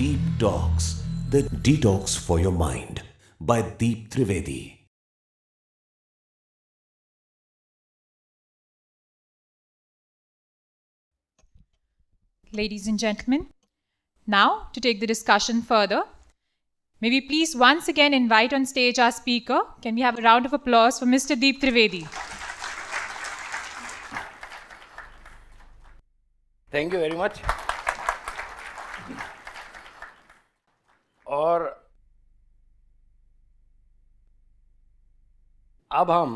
Deep Talks, the detox for your mind by Deep Trivedi. Ladies and gentlemen, now to take the discussion further, may we please once again invite on stage our speaker. Can we have a round of applause for Mr. Deep Trivedi? Thank you very much. और अब हम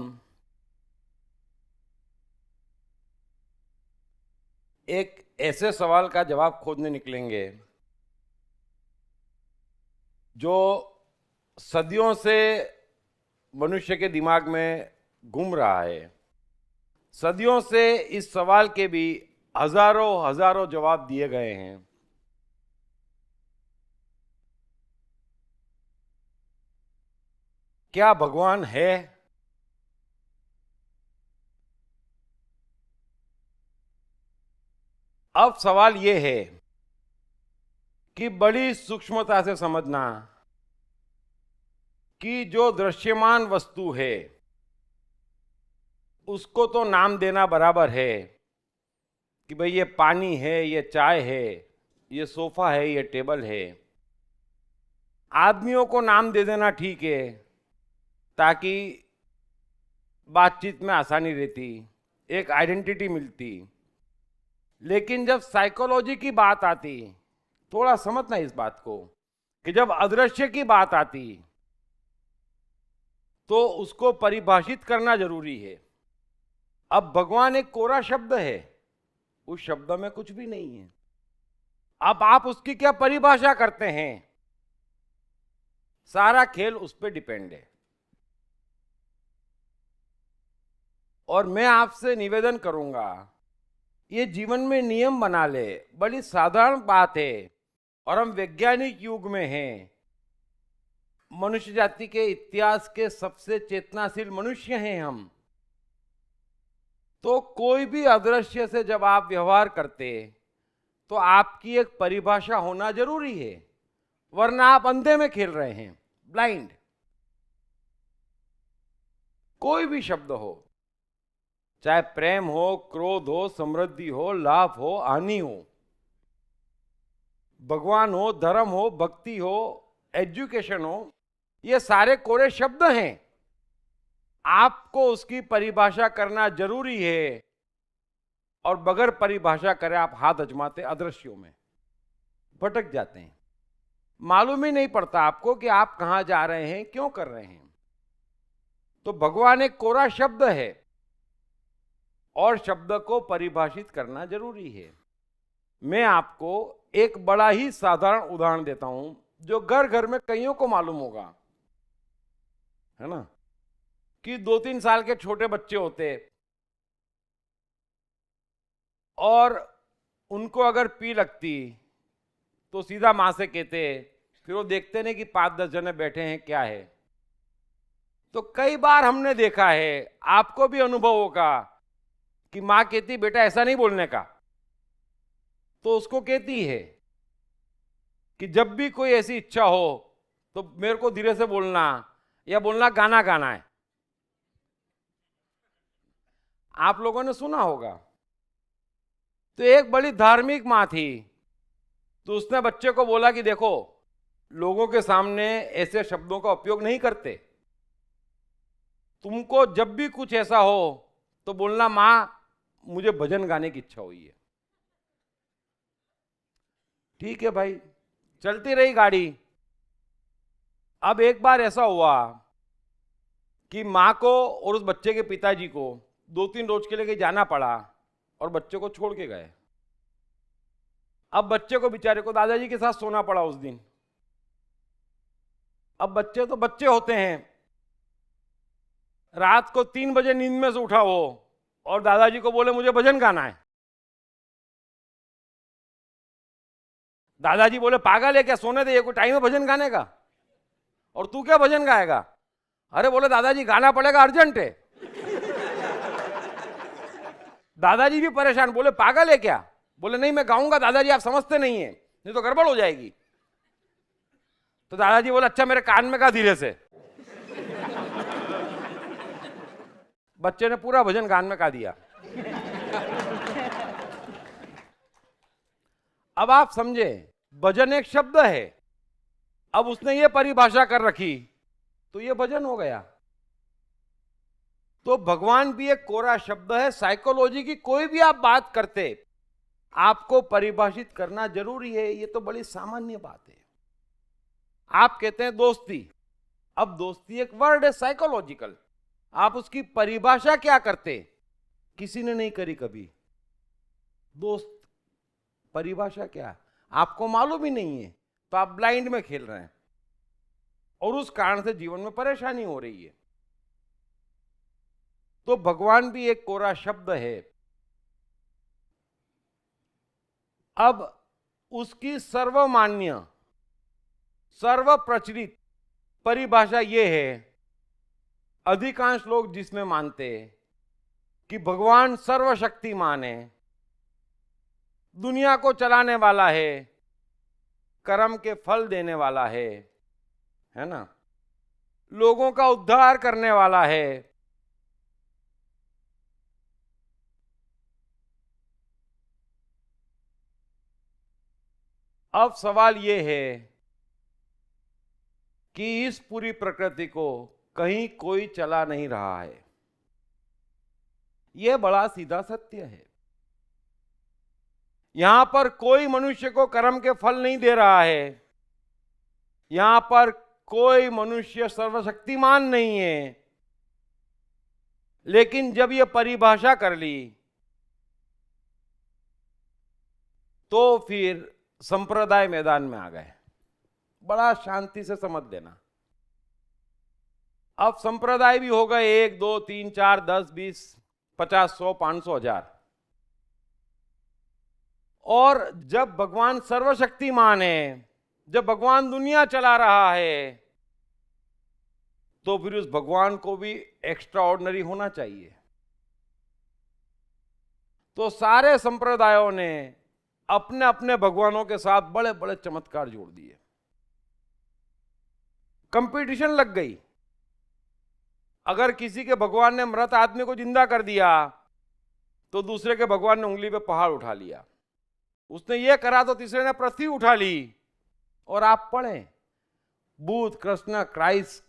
एक ऐसे सवाल का जवाब खोजने निकलेंगे जो सदियों से मनुष्य के दिमाग में घूम रहा है। सदियों से इस सवाल के भी हजारों हजारों जवाब दिए गए हैं। क्या भगवान है? अब सवाल यह है कि बड़ी सूक्ष्मता से समझना कि जो दृश्यमान वस्तु है उसको तो नाम देना बराबर है कि भाई ये पानी है, ये चाय है, ये सोफा है, ये टेबल है। आदमियों को नाम दे देना ठीक है ताकि बातचीत में आसानी रहती, एक आइडेंटिटी मिलती। लेकिन जब साइकोलॉजी की बात आती, थोड़ा समझना इस बात को कि जब अदृश्य की बात आती तो उसको परिभाषित करना जरूरी है। अब भगवान एक कोरा शब्द है, उस शब्द में कुछ भी नहीं है। अब आप उसकी क्या परिभाषा करते हैं, सारा खेल उस पर डिपेंड है। और मैं आपसे निवेदन करूंगा, ये जीवन में नियम बना ले, बड़ी साधारण बात है। और हम वैज्ञानिक युग में हैं, मनुष्य जाति के इतिहास के सबसे चेतनाशील मनुष्य हैं हम। तो कोई भी अदृश्य से जब आप व्यवहार करते तो आपकी एक परिभाषा होना जरूरी है, वरना आप अंधे में खेल रहे हैं, ब्लाइंड। कोई भी शब्द हो, चाहे प्रेम हो, क्रोध हो, समृद्धि हो, लाभ हो, हानि हो, भगवान हो, धर्म हो, भक्ति हो, एजुकेशन हो, ये सारे कोरे शब्द हैं। आपको उसकी परिभाषा करना जरूरी है। और बगैर परिभाषा करे आप हाथ अजमाते अदृश्यों में भटक जाते हैं। मालूम ही नहीं पड़ता आपको कि आप कहां जा रहे हैं, क्यों कर रहे हैं। तो भगवान एक कोरा शब्द है और शब्द को परिभाषित करना जरूरी है। मैं आपको एक बड़ा ही साधारण उदाहरण देता हूं जो घर घर में कईयों को मालूम होगा, है ना, कि 2-3 साल के छोटे बच्चे होते और उनको अगर पी लगती तो सीधा मां से कहते, फिर वो देखते नहीं कि 5-10 जने बैठे हैं, क्या है। तो कई बार हमने देखा है, आपको भी अनुभव होगा कि मां कहती बेटा ऐसा नहीं बोलने का, तो उसको कहती है कि जब भी कोई ऐसी इच्छा हो तो मेरे को धीरे से बोलना, या बोलना गाना गाना है। आप लोगों ने सुना होगा। तो एक बड़ी धार्मिक मां थी, तो उसने बच्चे को बोला कि देखो, लोगों के सामने ऐसे शब्दों का उपयोग नहीं करते, तुमको जब भी कुछ ऐसा हो तो बोलना मां मुझे भजन गाने की इच्छा हुई है। ठीक है भाई, चलती रही गाड़ी। अब एक बार ऐसा हुआ कि मां को और उस बच्चे के पिताजी को 2-3 रोज के लिए कहीं जाना पड़ा और बच्चे को छोड़ के गए। अब बच्चे को बेचारे को दादाजी के साथ सोना पड़ा उस दिन। अब बच्चे तो बच्चे होते हैं, रात को 3 बजे नींद में से उठा वो और दादाजी को बोले मुझे भजन गाना है। दादाजी बोले पागल है क्या, सोने दे, ये कोई टाइम है भजन गाने का, और तू क्या भजन गाएगा। अरे बोले दादाजी गाना पड़ेगा, अर्जेंट है। दादाजी भी परेशान, बोले पागल है क्या। बोले नहीं मैं गाऊंगा दादाजी, आप समझते नहीं है, नहीं तो गड़बड़ हो जाएगी। तो दादाजी बोले अच्छा मेरे कान में कहा धीरे से। बच्चे ने पूरा भजन कान में कहा दिया। अब आप समझे, भजन एक शब्द है, अब उसने ये परिभाषा कर रखी तो ये भजन हो गया। तो भगवान भी एक कोरा शब्द है। साइकोलॉजी की कोई भी आप बात करते, आपको परिभाषित करना जरूरी है, ये तो बड़ी सामान्य बात है। आप कहते हैं दोस्ती, अब दोस्ती एक वर्ड है साइकोलॉजिकल, आप उसकी परिभाषा क्या करते? किसी ने नहीं करी कभी। दोस्त परिभाषा क्या, आपको मालूम ही नहीं है, तो आप ब्लाइंड में खेल रहे हैं और उस कारण से जीवन में परेशानी हो रही है। तो भगवान भी एक कोरा शब्द है। अब उसकी सर्वमान्य सर्व प्रचलित परिभाषा यह है, अधिकांश लोग जिसमें मानते हैं कि भगवान सर्वशक्तिमान है, दुनिया को चलाने वाला है, कर्म के फल देने वाला है ना, लोगों का उद्धार करने वाला है। अब सवाल यह है कि इस पूरी प्रकृति को कहीं कोई चला नहीं रहा है। यह बड़ा सीधा सत्य है। यहां पर कोई मनुष्य को कर्म के फल नहीं दे रहा है, यहां पर कोई मनुष्य सर्वशक्तिमान नहीं है। लेकिन जब यह परिभाषा कर ली तो फिर संप्रदाय मैदान में आ गए। बड़ा शांति से समझ लेना। अब संप्रदाय भी हो गए 1 2 3 4 10 20 50 100 500 1000। और जब भगवान सर्वशक्तिमान है, जब भगवान दुनिया चला रहा है, तो फिर उस भगवान को भी एक्स्ट्रा ऑर्डिनरी होना चाहिए। तो सारे संप्रदायों ने अपने अपने भगवानों के साथ बड़े बड़े चमत्कार जोड़ दिए। कंपटीशन लग गई। अगर किसी के भगवान ने मृत आदमी को जिंदा कर दिया तो दूसरे के भगवान ने उंगली पे पहाड़ उठा लिया। उसने ये करा तो तीसरे ने पृथ्वी उठा ली। और आप पढ़ें, बुद्ध, कृष्ण, क्राइस्ट,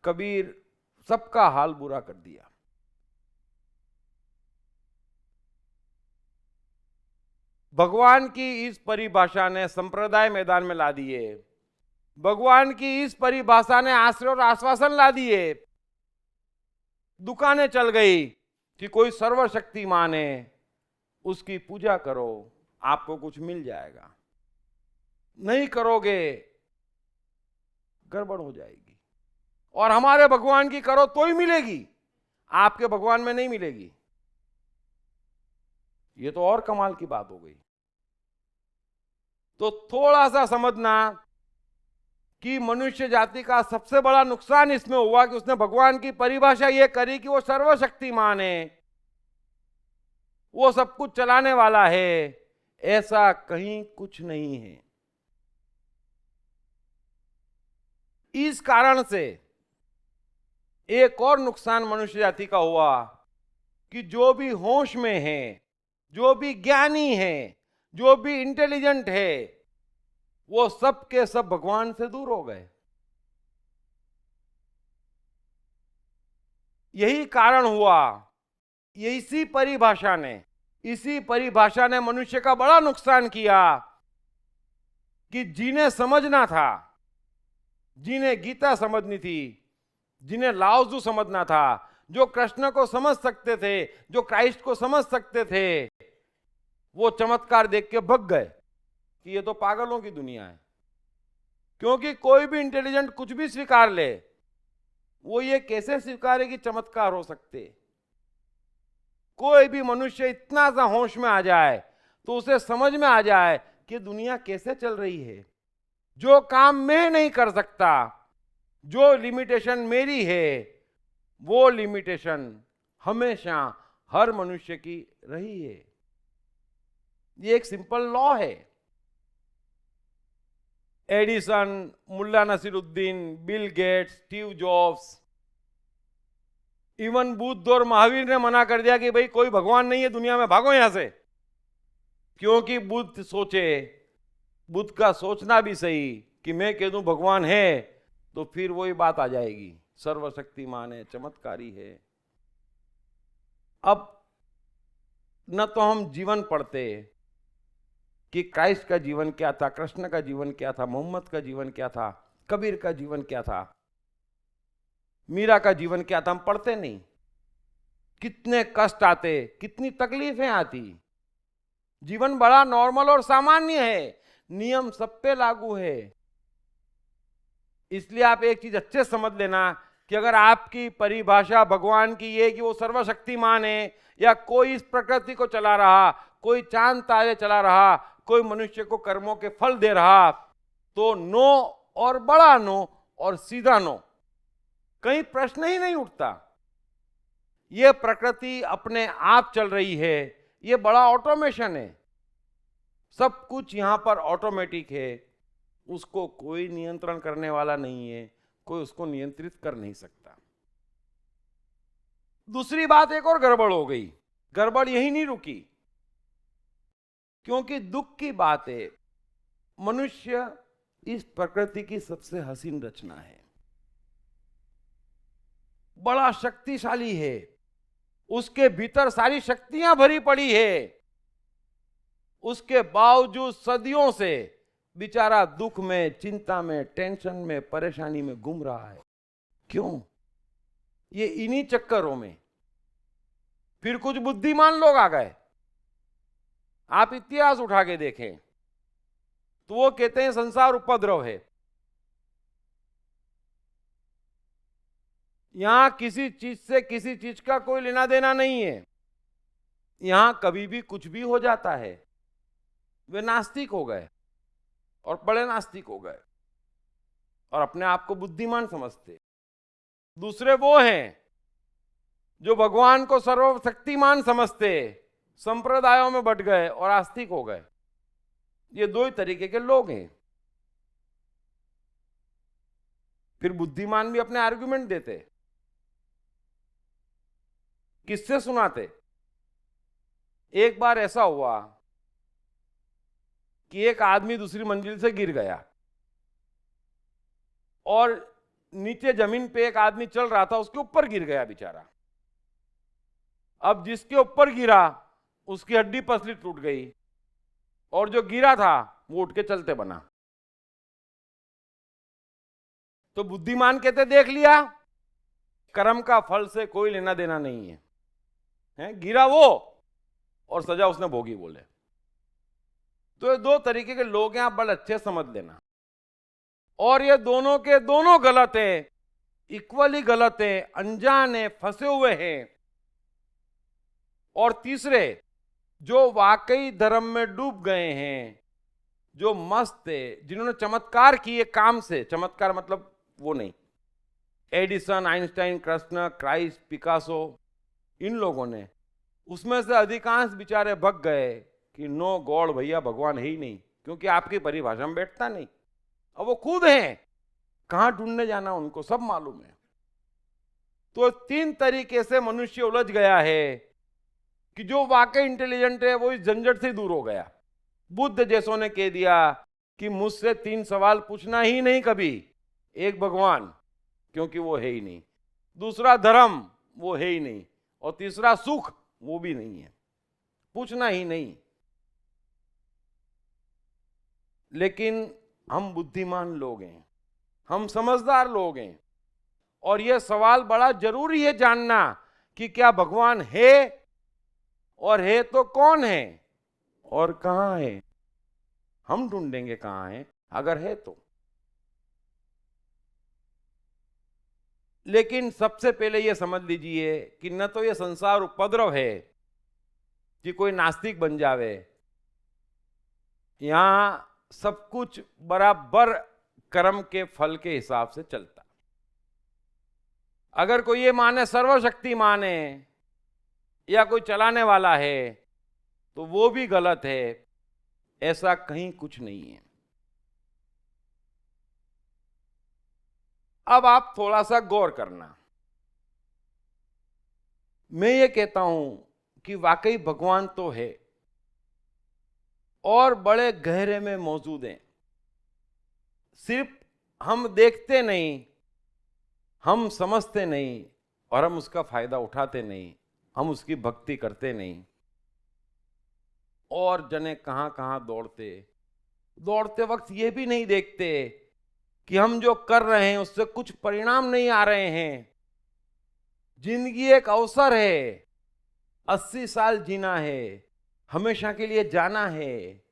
कबीर, सबका हाल बुरा कर दिया। भगवान की इस परिभाषा ने संप्रदाय मैदान में ला दिए। भगवान की इस परिभाषा ने आश्रय और आश्वासन ला दिए। दुकानें चल गई कि कोई सर्वशक्तिमान है, उसकी पूजा करो, आपको कुछ मिल जाएगा, नहीं करोगे गड़बड़ हो जाएगी। और हमारे भगवान की करो तो ही मिलेगी, आपके भगवान में नहीं मिलेगी। ये तो और कमाल की बात हो गई। तो थोड़ा सा समझना कि मनुष्य जाति का सबसे बड़ा नुकसान इसमें हुआ कि उसने भगवान की परिभाषा यह करी कि वो सर्वशक्तिमान है, वो सब कुछ चलाने वाला है। ऐसा कहीं कुछ नहीं है। इस कारण से एक और नुकसान मनुष्य जाति का हुआ कि जो भी होश में है, जो भी ज्ञानी है, जो भी इंटेलिजेंट है, वो सब के सब भगवान से दूर हो गए। यही कारण हुआ। इसी परिभाषा ने मनुष्य का बड़ा नुकसान किया कि जिन्हें समझना था, जिन्हें गीता समझनी थी, जिन्हें लाओजू समझना था, जो कृष्ण को समझ सकते थे, जो क्राइस्ट को समझ सकते थे, वो चमत्कार देख के भग गए कि ये तो पागलों की दुनिया है। क्योंकि कोई भी इंटेलिजेंट कुछ भी स्वीकार ले, वो ये कैसे स्वीकारे कि चमत्कार हो सकते? कोई भी मनुष्य इतना सा होश में आ जाए तो उसे समझ में आ जाए कि दुनिया कैसे चल रही है। जो काम मैं नहीं कर सकता, जो लिमिटेशन मेरी है, वो लिमिटेशन हमेशा हर मनुष्य की रही है। ये एक सिंपल लॉ है। Edison, Mulla Nasiruddin, Bill Gates, Steve Jobs, even Buddha और महावीर ने मना कर दिया कि भाई कोई भगवान नहीं है दुनिया में, भागो यहां से। क्योंकि बुद्ध सोचे, बुद्ध का सोचना भी सही कि मैं कह दूं भगवान है तो फिर वही बात आ जाएगी, सर्वशक्तिमान है, चमत्कारी है। अब न तो हम जीवन पढ़ते कि क्राइस्ट का जीवन क्या था, कृष्ण का जीवन क्या था, मोहम्मद का जीवन क्या था, कबीर का जीवन क्या था, मीरा का जीवन क्या था, हम पढ़ते नहीं। कितने कष्ट आते, कितनी तकलीफें आती। जीवन बड़ा नॉर्मल और सामान्य है, नियम सब पे लागू है। इसलिए आप एक चीज अच्छे समझ लेना कि अगर आपकी परिभाषा भगवान की ये कि वो सर्वशक्तिमान है, या कोई इस प्रकृति को चला रहा, कोई चांद तारे चला रहा, कोई मनुष्य को कर्मों के फल दे रहा, तो नो और बड़ा नो और सीधा नो, कहीं प्रश्न ही नहीं उठता। ये प्रकृति अपने आप चल रही है, ये बड़ा ऑटोमेशन है, सब कुछ यहां पर ऑटोमेटिक है, उसको कोई नियंत्रण करने वाला नहीं है, कोई उसको नियंत्रित कर नहीं सकता। दूसरी बात एक और गड़बड़ हो गई। गड़बड़ यही नहीं रुकी, क्योंकि दुख की बात है, मनुष्य इस प्रकृति की सबसे हसीन रचना है, बड़ा शक्तिशाली है, उसके भीतर सारी शक्तियां भरी पड़ी है, उसके बावजूद सदियों से बेचारा दुख में, चिंता में, टेंशन में, परेशानी में घूम रहा है। क्यों? ये इन्हीं चक्करों में फिर कुछ बुद्धिमान लोग आ गए। आप इतिहास उठा के देखें तो वो कहते हैं संसार उपद्रव है, यहां किसी चीज से किसी चीज का कोई लेना देना नहीं है, यहां कभी भी कुछ भी हो जाता है। वे नास्तिक हो गए और बड़े नास्तिक हो गए और अपने आप को बुद्धिमान समझते। दूसरे वो हैं जो भगवान को सर्वशक्तिमान समझते, संप्रदायों में बट गए और आस्तिक हो गए। ये दो ही तरीके के लोग हैं। फिर बुद्धिमान भी अपने आर्गुमेंट देते, किससे सुनाते। एक बार ऐसा हुआ कि एक आदमी दूसरी मंजिल से गिर गया और नीचे जमीन पे एक आदमी चल रहा था, उसके ऊपर गिर गया बेचारा। अब जिसके ऊपर गिरा उसकी हड्डी पसली टूट गई और जो गिरा था वो उठ के चलते बना। तो बुद्धिमान कहते देख लिया, कर्म का फल से कोई लेना देना नहीं है, गिरा वो और सजा उसने भोगी बोले। तो ये दो तरीके के लोग हैं, आप बड़े अच्छे समझ लेना। और ये दोनों के दोनों गलत है, इक्वली गलत है, अनजान है, फंसे हुए हैं। और तीसरे जो वाकई धर्म में डूब गए हैं, जो मस्त है, जिन्होंने चमत्कार किए काम से, चमत्कार मतलब वो नहीं, Edison, Einstein, Krishna, Christ, Picasso, इन लोगों ने, उसमें से अधिकांश बेचारे भग गए कि नो गॉड, भैया भगवान है ही नहीं, क्योंकि आपकी परिभाषा में बैठता नहीं। अब वो खुद हैं, कहां ढूंढने जाना उनको सब मालूम है। तो तीन तरीके से मनुष्य उलझ गया है कि जो वाकई इंटेलिजेंट है वो इस झंझट से दूर हो गया। बुद्ध जैसों ने कह दिया कि मुझसे 3 सवाल पूछना ही नहीं कभी, एक भगवान, क्योंकि वो है ही नहीं, दूसरा धर्म, वो है ही नहीं, और तीसरा सुख, वो भी नहीं है, पूछना ही नहीं। लेकिन हम बुद्धिमान लोग हैं, हम समझदार लोग हैं, और यह सवाल बड़ा जरूरी है जानना कि क्या भगवान है, और है तो कौन है और कहां है। हम ढूंढेंगे कहां है अगर है तो। लेकिन सबसे पहले यह समझ लीजिए कि न तो यह संसार उपद्रव है कि कोई नास्तिक बन जावे, यहां सब कुछ बराबर कर्म के फल के हिसाब से चलता। अगर कोई ये माने सर्वशक्तिमान है या कोई चलाने वाला है तो वो भी गलत है, ऐसा कहीं कुछ नहीं है। अब आप थोड़ा सा गौर करना। मैं ये कहता हूं कि वाकई भगवान तो है और बड़े गहरे में मौजूद हैं। सिर्फ हम देखते नहीं, हम समझते नहीं और हम उसका फायदा उठाते नहीं, हम उसकी भक्ति करते नहीं। और जने कहां कहां दौड़ते वक्त ये भी नहीं देखते कि हम जो कर रहे हैं उससे कुछ परिणाम नहीं आ रहे हैं। जिंदगी एक अवसर है, 80 साल जीना है, हमेशा के लिए जाना है,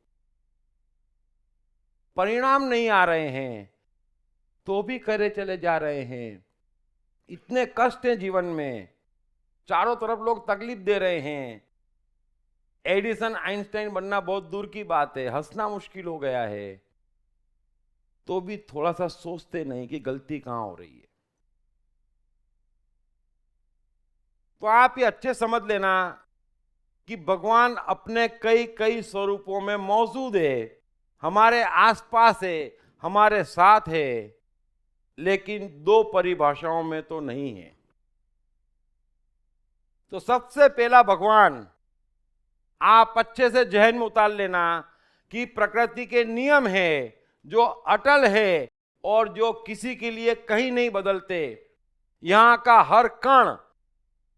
परिणाम नहीं आ रहे हैं तो भी करे चले जा रहे हैं। इतने कष्ट हैं जीवन में, चारों तरफ लोग तकलीफ दे रहे हैं। एडिसन आइंस्टाइन बनना बहुत दूर की बात है, हंसना मुश्किल हो गया है, तो भी थोड़ा सा सोचते नहीं कि गलती कहां हो रही है। तो आप ये अच्छे समझ लेना कि भगवान अपने कई कई स्वरूपों में मौजूद है, हमारे आसपास है, हमारे साथ है, लेकिन दो परिभाषाओं में तो नहीं है। तो सबसे पहला भगवान आप अच्छे से जहन में उतार लेना कि प्रकृति के नियम है जो अटल है और जो किसी के लिए कहीं नहीं बदलते। यहां का हर कण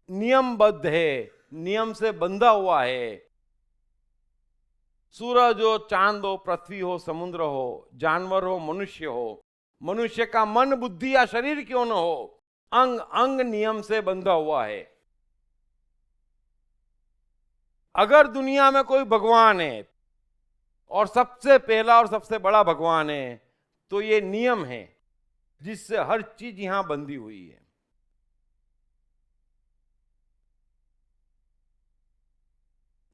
नियमबद्ध है, नियम से बंधा हुआ है। सूरज हो, चांद हो, पृथ्वी हो, समुद्र हो, जानवर हो, मनुष्य हो, मनुष्य का मन, बुद्धि या शरीर क्यों न हो, अंग अंग नियम से बंधा हुआ है। अगर दुनिया में कोई भगवान है और सबसे पहला और सबसे बड़ा भगवान है तो ये नियम है जिससे हर चीज यहां बंधी हुई है।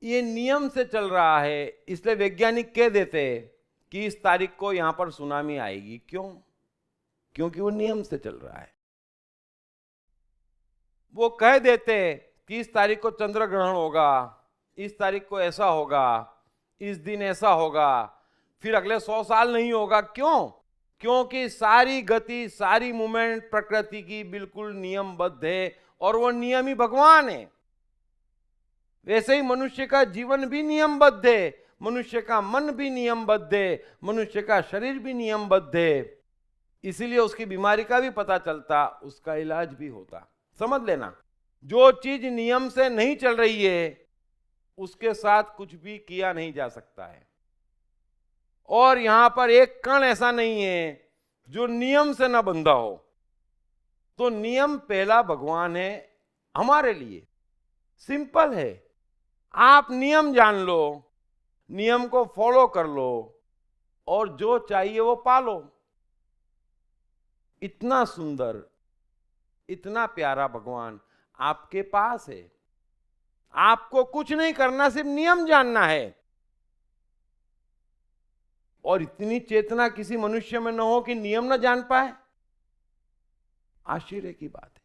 ये नियम से चल रहा है, इसलिए वैज्ञानिक कह देते कि इस तारीख को यहां पर सुनामी आएगी। क्यों? क्योंकि वो नियम से चल रहा है। वो कह देते कि इस तारीख को चंद्र ग्रहण होगा, इस तारीख को ऐसा होगा, इस दिन ऐसा होगा, फिर अगले 100 साल नहीं होगा। क्यों? क्योंकि सारी गति, सारी मूवमेंट प्रकृति की बिल्कुल नियमबद्ध है और वो नियम ही भगवान है। वैसे ही मनुष्य का जीवन भी नियमबद्ध है, मनुष्य का मन भी नियमबद्ध है, मनुष्य का शरीर भी नियमबद्ध है। इसीलिए उसकी बीमारी का भी पता चलता, उसका इलाज भी होता। समझ लेना, जो चीज नियम से नहीं चल रही है उसके साथ कुछ भी किया नहीं जा सकता है। और यहां पर एक कण ऐसा नहीं है जो नियम से न बंधा हो। तो नियम पहला भगवान है हमारे लिए। सिंपल है, आप नियम जान लो, नियम को फॉलो कर लो और जो चाहिए वो पालो। इतना सुंदर, इतना प्यारा भगवान आपके पास है। आपको कुछ नहीं करना, सिर्फ नियम जानना है। और इतनी चेतना किसी मनुष्य में न हो कि नियम न जान पाए, आश्चर्य की बात है।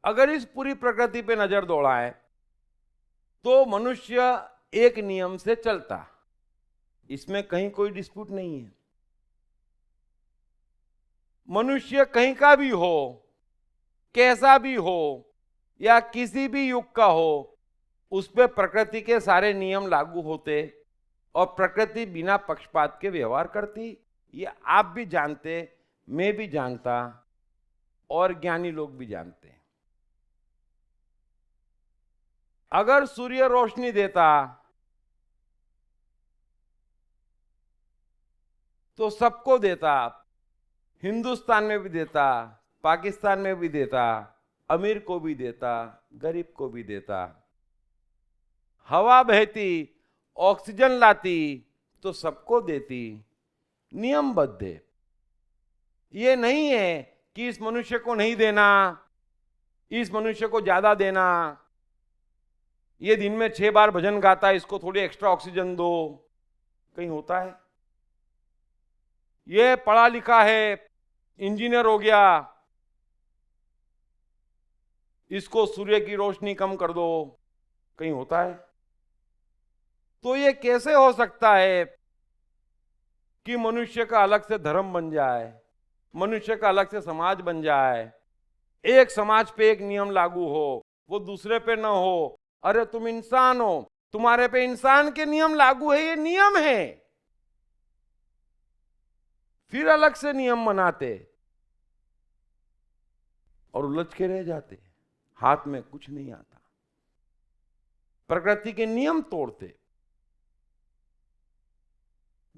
अगर इस पूरी प्रकृति पे नजर दौड़ाए तो मनुष्य एक नियम से चलता, इसमें कहीं कोई डिस्प्यूट नहीं है। मनुष्य कहीं का भी हो, कैसा भी हो या किसी भी युग का हो, उस पे प्रकृति के सारे नियम लागू होते और प्रकृति बिना पक्षपात के व्यवहार करती। ये आप भी जानते, मैं भी जानता और ज्ञानी लोग भी जानते हैं। अगर सूर्य रोशनी देता तो सबको देता, हिंदुस्तान में भी देता, पाकिस्तान में भी देता, अमीर को भी देता, गरीब को भी देता। हवा बहती, ऑक्सीजन लाती तो सबको देती। नियमबद्ध है। ये नहीं है कि इस मनुष्य को नहीं देना, इस मनुष्य को ज्यादा देना। ये दिन में 6 बार भजन गाता है, इसको थोड़ी एक्स्ट्रा ऑक्सीजन दो, कहीं होता है? ये पढ़ा लिखा है, इंजीनियर हो गया, इसको सूर्य की रोशनी कम कर दो, कहीं होता है? तो ये कैसे हो सकता है कि मनुष्य का अलग से धर्म बन जाए, मनुष्य का अलग से समाज बन जाए, एक समाज पे एक नियम लागू हो, वो दूसरे पे ना हो। अरे तुम इंसान हो, तुम्हारे पे इंसान के नियम लागू है, ये नियम है। फिर अलग से नियम बनाते और उलझ के रह जाते, हाथ में कुछ नहीं आता, प्रकृति के नियम तोड़ते।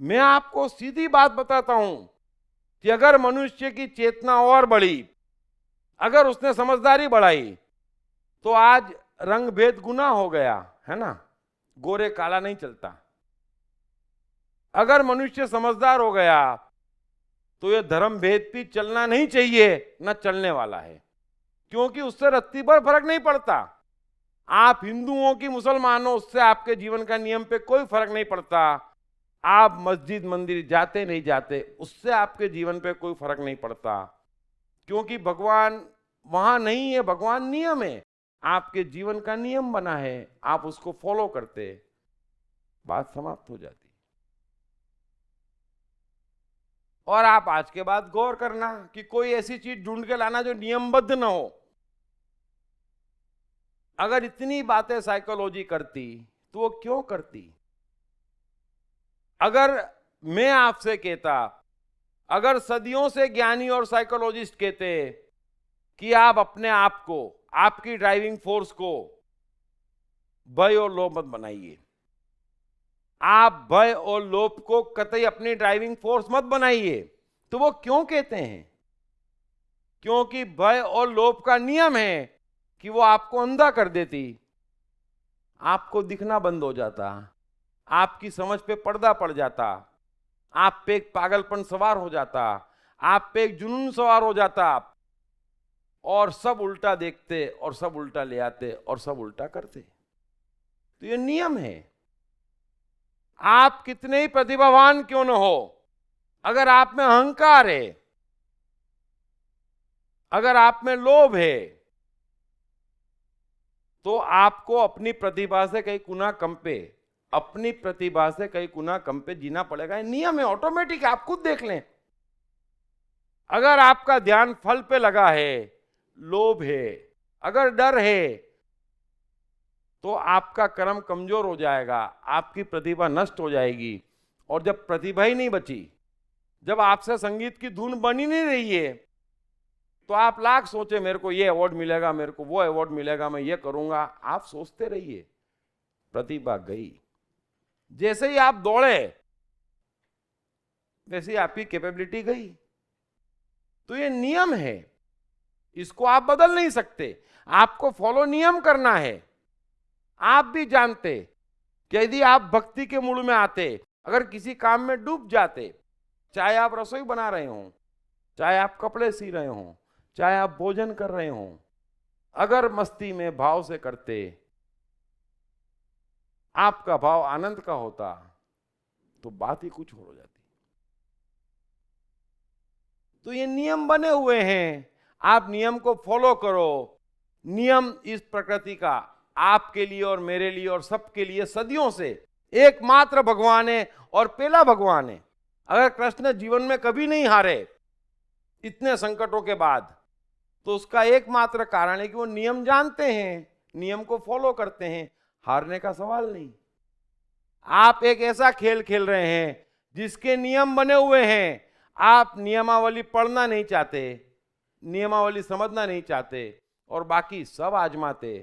मैं आपको सीधी बात बताता हूं कि अगर मनुष्य की चेतना और बढ़ी, अगर उसने समझदारी बढ़ाई, तो आज रंग भेद गुनाह हो गया है ना, गोरे काला नहीं चलता। अगर मनुष्य समझदार हो गया तो ये धर्म भेद भी चलना नहीं चाहिए, न चलने वाला है, क्योंकि उससे रत्ती भर फर्क नहीं पड़ता। आप हिंदुओं की मुसलमानों, उससे आपके जीवन का नियम पे कोई फर्क नहीं पड़ता। आप मस्जिद मंदिर जाते नहीं जाते, उससे आपके जीवन पे कोई फर्क नहीं पड़ता, क्योंकि भगवान वहां नहीं है, भगवान नियम है, आपके जीवन का नियम बना है, आप उसको फॉलो करते, बात समाप्त हो जाती। और आप आज के बाद गौर करना कि कोई ऐसी चीज ढूंढ के लाना जो नियमबद्ध ना हो। अगर इतनी बातें साइकोलॉजी करती तो वो क्यों करती? अगर मैं आपसे कहता, अगर सदियों से ज्ञानी और साइकोलॉजिस्ट कहते कि आप अपने आप को, आपकी ड्राइविंग फोर्स को भय और लोभ मत बनाइए, आप भय और लोभ को कतई अपनी ड्राइविंग फोर्स मत बनाइए, तो वो क्यों कहते हैं? क्योंकि भय और लोभ का नियम है कि वो आपको अंधा कर देती, आपको दिखना बंद हो जाता, आपकी समझ पे पर्दा पड़ जाता, आप पे एक पागलपन सवार हो जाता, आप पे एक जुनून सवार हो जाता, और सब उल्टा देखते और सब उल्टा ले आते और सब उल्टा करते। तो ये नियम है। आप कितने ही प्रतिभावान क्यों न हो, अगर आप में अहंकार है, अगर आप में लोभ है, तो आपको अपनी प्रतिभा से कई गुना कम पे, अपनी प्रतिभा से कई गुना कम पे जीना पड़ेगा। नियम है, ऑटोमेटिक, आप खुद देख लें। अगर आपका ध्यान फल पे लगा है, लोभ है, अगर डर है, तो आपका कर्म कमजोर हो जाएगा, आपकी प्रतिभा नष्ट हो जाएगी। और जब प्रतिभा ही नहीं बची, जब आपसे संगीत की धुन बनी नहीं रही है, तो आप लाख सोचे मेरे को ये अवार्ड मिलेगा, मेरे को वो अवार्ड मिलेगा, मैं ये करूंगा, आप सोचते रहिए, प्रतिभा गई। जैसे ही आप दौड़े वैसे ही आपकी कैपेबिलिटी गई। तो ये नियम है, इसको आप बदल नहीं सकते, आपको फॉलो नियम करना है। आप भी जानते कि यदि आप भक्ति के मूड में आते, अगर किसी काम में डूब जाते, चाहे आप रसोई बना रहे हो, चाहे आप कपड़े सी रहे हो, चाहे आप भोजन कर रहे हो, अगर मस्ती में भाव से करते, आपका भाव आनंद का होता, तो बात ही कुछ और हो जाती। तो ये नियम बने हुए हैं, आप नियम को फॉलो करो। नियम इस प्रकृति का आपके लिए और मेरे लिए और सबके लिए सदियों से एकमात्र भगवान है और पहला भगवान है। अगर कृष्ण जीवन में कभी नहीं हारे इतने संकटों के बाद, तो उसका एकमात्र कारण है कि वो नियम जानते हैं, नियम को फॉलो करते हैं। हारने का सवाल नहीं। आप एक ऐसा खेल खेल रहे हैं जिसके नियम बने हुए हैं, आप नियमावली पढ़ना नहीं चाहते, नियमावली समझना नहीं चाहते, और बाकी सब आजमाते।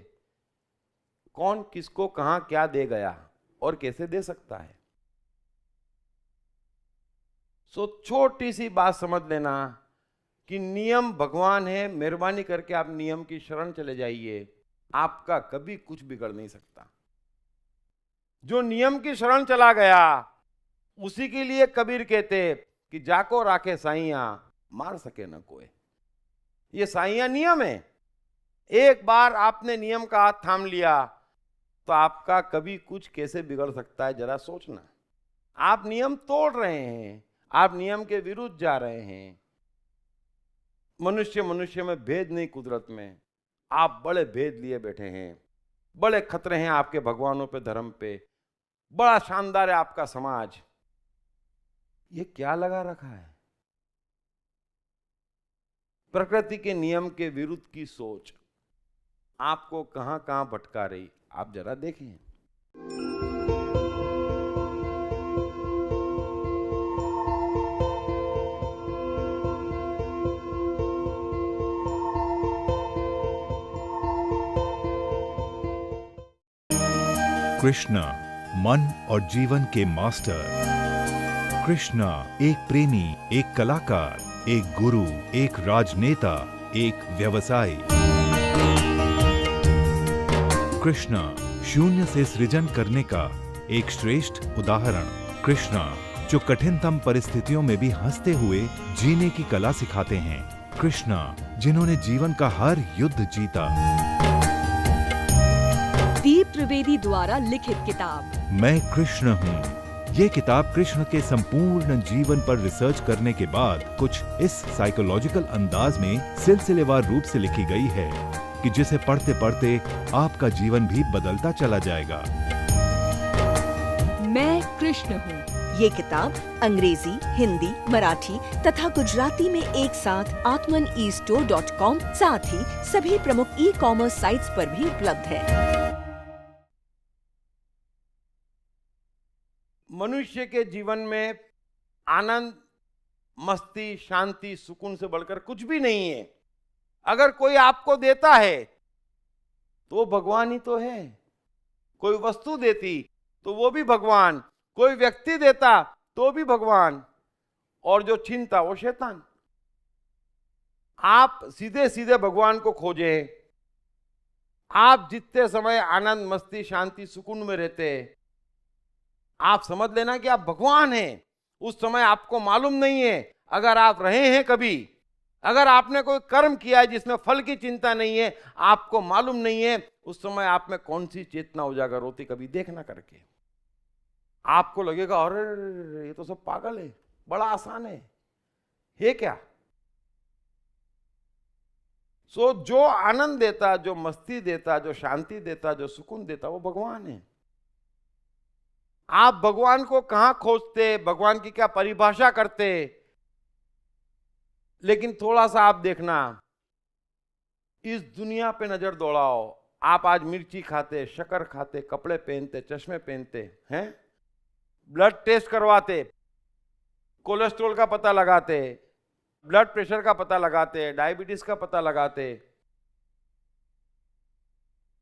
कौन किसको कहां क्या दे गया और कैसे दे सकता है। सो छोटी सी बात समझ लेना कि नियम भगवान है, मेहरबानी करके आप नियम की शरण चले जाइए, आपका कभी कुछ बिगड़ नहीं सकता। जो नियम की शरण चला गया उसी के लिए कबीर कहते कि जाको राखे साइया मार सके न कोई। ये साइया नियम है, एक बार आपने नियम का हाथ थाम लिया तो आपका कभी कुछ कैसे बिगड़ सकता है, जरा सोचना। आप नियम तोड़ रहे हैं, आप नियम के विरुद्ध जा रहे हैं। मनुष्य मनुष्य में भेद नहीं, कुदरत में आप बड़े भेद लिए बैठे हैं, बड़े खतरे हैं आपके भगवानों पे, धर्म पे। बड़ा शानदार है आपका समाज, ये क्या लगा रखा है? प्रकृति के नियम के विरुद्ध की सोच आपको कहां कहां भटका रही, आप जरा देखें। कृष्णा मन और जीवन के मास्टर। कृष्णा एक प्रेमी, एक कलाकार, एक गुरु, एक राजनेता, एक व्यवसायी। कृष्णा शून्य से सृजन करने का एक श्रेष्ठ उदाहरण। कृष्णा जो कठिनतम परिस्थितियों में भी हंसते हुए जीने की कला सिखाते हैं। कृष्णा जिन्होंने जीवन का हर युद्ध जीता। दीप त्रिवेदी द्वारा लिखित किताब मैं कृष्ण हूँ। ये किताब कृष्ण के संपूर्ण जीवन पर रिसर्च करने के बाद कुछ इस साइकोलॉजिकल अंदाज में सिलसिलेवार रूप से लिखी गई है कि जिसे पढ़ते पढ़ते आपका जीवन भी बदलता चला जाएगा। मैं कृष्ण हूँ। ये किताब अंग्रेजी, हिंदी, मराठी तथा गुजराती में एक साथ atmanestore.com साथ ही सभी प्रमुख ई-कॉमर्स साइट्स पर भी उपलब्ध है। मनुष्य के जीवन में आनंद, मस्ती, शांति, सुकून से बढ़कर कुछ भी नहीं है। अगर कोई आपको देता है तो वो भगवान ही तो है। कोई वस्तु देती तो वो भी भगवान, कोई व्यक्ति देता तो भी भगवान, और जो छीनता वो शैतान। आप सीधे सीधे भगवान को खोजें। आप जितने समय आनंद, मस्ती, शांति, सुकून में रहते, आप समझ लेना कि आप भगवान हैं। उस समय आपको मालूम नहीं है। अगर आप रहे हैं कभी, अगर आपने कोई कर्म किया है जिसमें फल की चिंता नहीं है, आपको मालूम नहीं है उस समय आप में कौन सी चेतना उजागर होती, कभी देखना करके। आपको लगेगा अरे ये तो सब पागल है, बड़ा आसान है क्या? जो आनंद देता, जो मस्ती देता, जो शांति देता, जो सुकून देता, वो भगवान है। आप भगवान को कहां खोजते, भगवान की क्या परिभाषा करते? लेकिन थोड़ा सा आप देखना, इस दुनिया पे नजर दौड़ाओ। आप आज मिर्ची खाते, शक्कर खाते, कपड़े पहनते, चश्मे पहनते हैं, ब्लड टेस्ट करवाते, कोलेस्ट्रॉल का पता लगाते, ब्लड प्रेशर का पता लगाते, डायबिटीज का पता लगाते।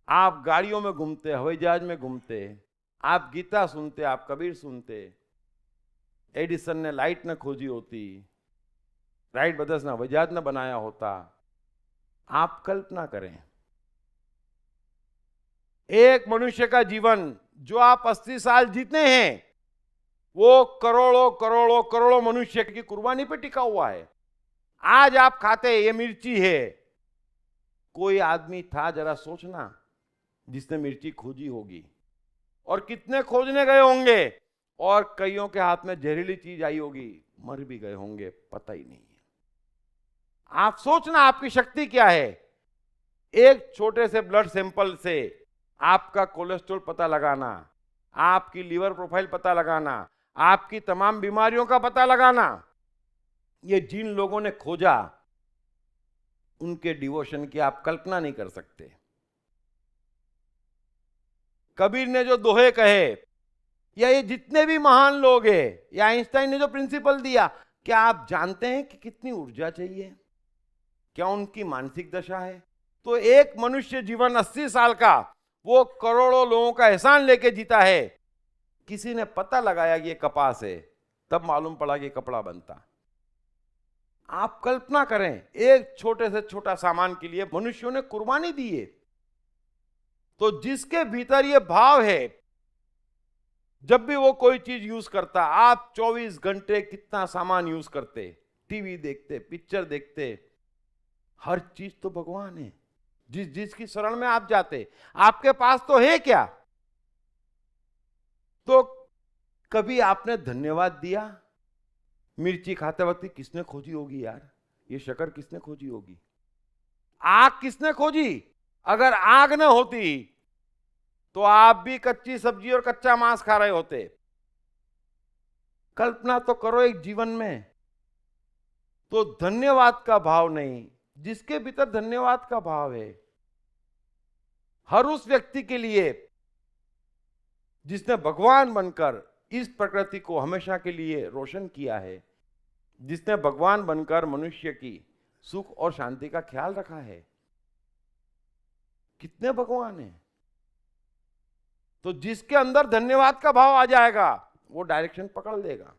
आप गाड़ियों में घूमते, हवाई जहाज में घूमते, आप गीता सुनते, आप कबीर सुनते। एडिसन ने लाइट न खोजी होती, राइट ब्रदर्स ने हवाई जहाज न बनाया होता। आप कल्पना करें, एक मनुष्य का जीवन जो आप 80 साल जीते हैं, वो करोड़ों करोड़ों करोड़ों मनुष्य की कुर्बानी पे टिका हुआ है। आज आप खाते, ये मिर्ची है। कोई आदमी था, जरा सोचना, जिसने मिर्ची खोजी होगी, और कितने खोजने गए होंगे, और कईयों के हाथ में जहरीली चीज आई होगी, मर भी गए होंगे, पता ही नहीं है। आप सोचना आपकी शक्ति क्या है। एक छोटे से ब्लड सैंपल से आपका कोलेस्ट्रॉल पता लगाना, आपकी लीवर प्रोफाइल पता लगाना, आपकी तमाम बीमारियों का पता लगाना, ये जिन लोगों ने खोजा, उनके डिवोशन की आप कल्पना नहीं कर सकते। कबीर ने जो दोहे कहे, या ये जितने भी महान लोग हैं, या आइंस्टाइन ने जो प्रिंसिपल दिया, क्या आप जानते हैं कि कितनी ऊर्जा चाहिए? क्या उनकी मानसिक दशा है? तो एक मनुष्य जीवन 80 साल का, वो करोड़ों लोगों का एहसान लेके जीता है। किसी ने पता लगाया कि ये कपास है, तब मालूम पड़ा कि कपड़ा बनता। आप कल्पना करें, एक छोटे से छोटा सामान के लिए मनुष्यों ने कुर्बानी दी है। तो जिसके भीतर ये भाव है, जब भी वो कोई चीज यूज करता, आप 24 घंटे कितना सामान यूज करते, टीवी देखते, पिक्चर देखते, हर चीज तो भगवान है। जिसकी शरण में आप जाते, आपके पास तो है क्या? तो कभी आपने धन्यवाद दिया? मिर्ची खाते वक्त किसने खोजी होगी यार? ये शक्कर किसने खोजी होगी? आग किसने खोजी? अगर आग न होती तो आप भी कच्ची सब्जी और कच्चा मांस खा रहे होते। कल्पना तो करो एक जीवन में, तो धन्यवाद का भाव नहीं, जिसके भीतर धन्यवाद का भाव है, हर उस व्यक्ति के लिए जिसने भगवान बनकर इस प्रकृति को हमेशा के लिए रोशन किया है, जिसने भगवान बनकर मनुष्य की सुख और शांति का ख्याल रखा है। कितने भगवान हैं? तो जिसके अंदर धन्यवाद का भाव आ जाएगा वो डायरेक्शन पकड़ लेगा।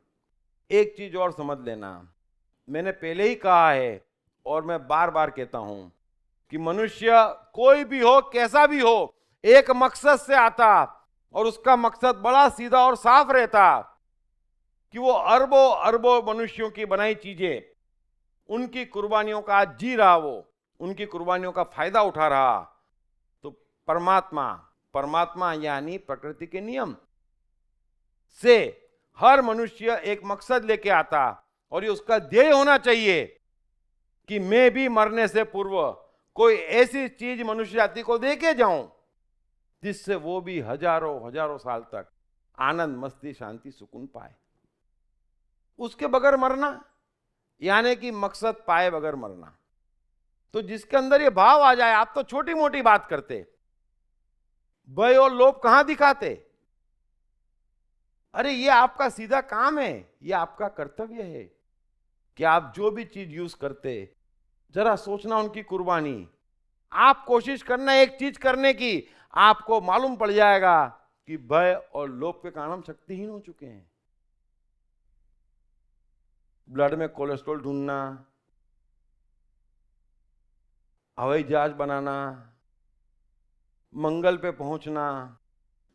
एक चीज और समझ लेना, मैंने पहले ही कहा है और मैं बार बार कहता हूं कि मनुष्य कोई भी हो, कैसा भी हो, एक मकसद से आता और उसका मकसद बड़ा सीधा और साफ रहता कि वो अरबों अरबों मनुष्यों की बनाई चीजें, उनकी कुर्बानियों का आज जी रहा, वो उनकी कुर्बानियों का फायदा उठा रहा। तो परमात्मा यानी प्रकृति के नियम से हर मनुष्य एक मकसद लेके आता और ये उसका ध्येय होना चाहिए कि मैं भी मरने से पूर्व कोई ऐसी चीज मनुष्य जाति को दे के जाऊं जिससे वो भी हजारों हजारों साल तक आनंद, मस्ती, शांति, सुकून पाए। उसके बगैर मरना यानी कि मकसद पाए बगैर मरना। तो जिसके अंदर ये भाव आ जाए, आप तो छोटी मोटी बात करते, भय और लोभ कहां दिखाते? अरे ये आपका सीधा काम है, ये आपका कर्तव्य है कि आप जो भी चीज यूज करते, जरा सोचना उनकी कुर्बानी। आप कोशिश करना एक चीज करने की, आपको मालूम पड़ जाएगा कि भय और लोभ के कारण हम शक्तिहीन हो चुके हैं। ब्लड में कोलेस्ट्रॉल ढूंढना, हवाई जहाज बनाना, मंगल पे पहुंचना,